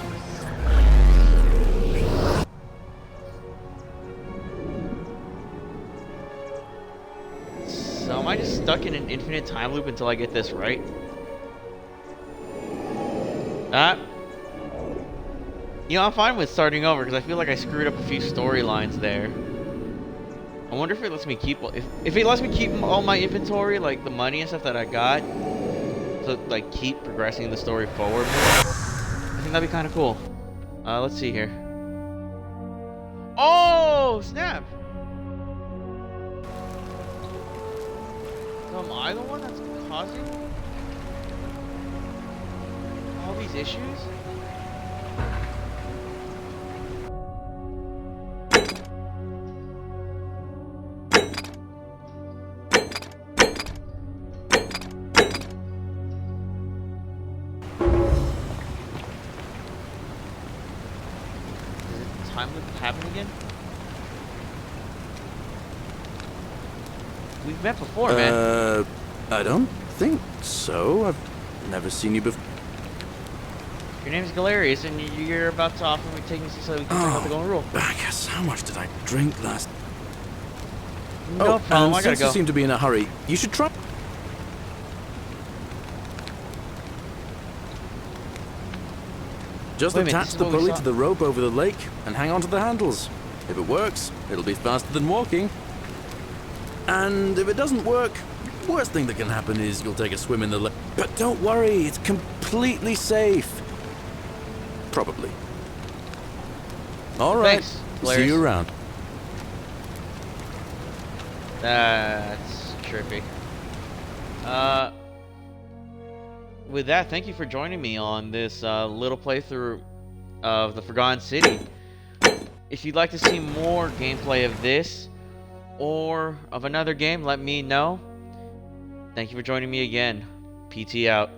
So am I just stuck in an infinite time loop until I get this right? You know, I'm fine with starting over because I feel like I screwed up a few storylines there. I wonder if it lets me keep... If it lets me keep all my inventory, like the money and stuff that I got, to like keep progressing the story forward more, I think that'd be kind of cool. Let's see here. Oh, snap! So am I the one that's causing all these issues? Time loop happen again? We've met before, man. I don't think so. I've never seen you before. Your name's Galerius, and you're about to offer me taking so we can check out the golden rule. I guess how much did I drink last? No problem, I gotta since go. you seem to be in a hurry, you should try. Just Wait a minute, attach this is the what we pulley saw. to the rope over the lake and hang on to the handles. If it works, it'll be faster than walking. And if it doesn't work, worst thing that can happen is you'll take a swim in the lake. But don't worry, it's completely safe. Probably. All right. Thanks, See you Galerius. around. That's trippy. With that, thank you for joining me on this little playthrough of the Forgotten City. If you'd like to see more gameplay of this or of another game, let me know. Thank you for joining me again. PT out.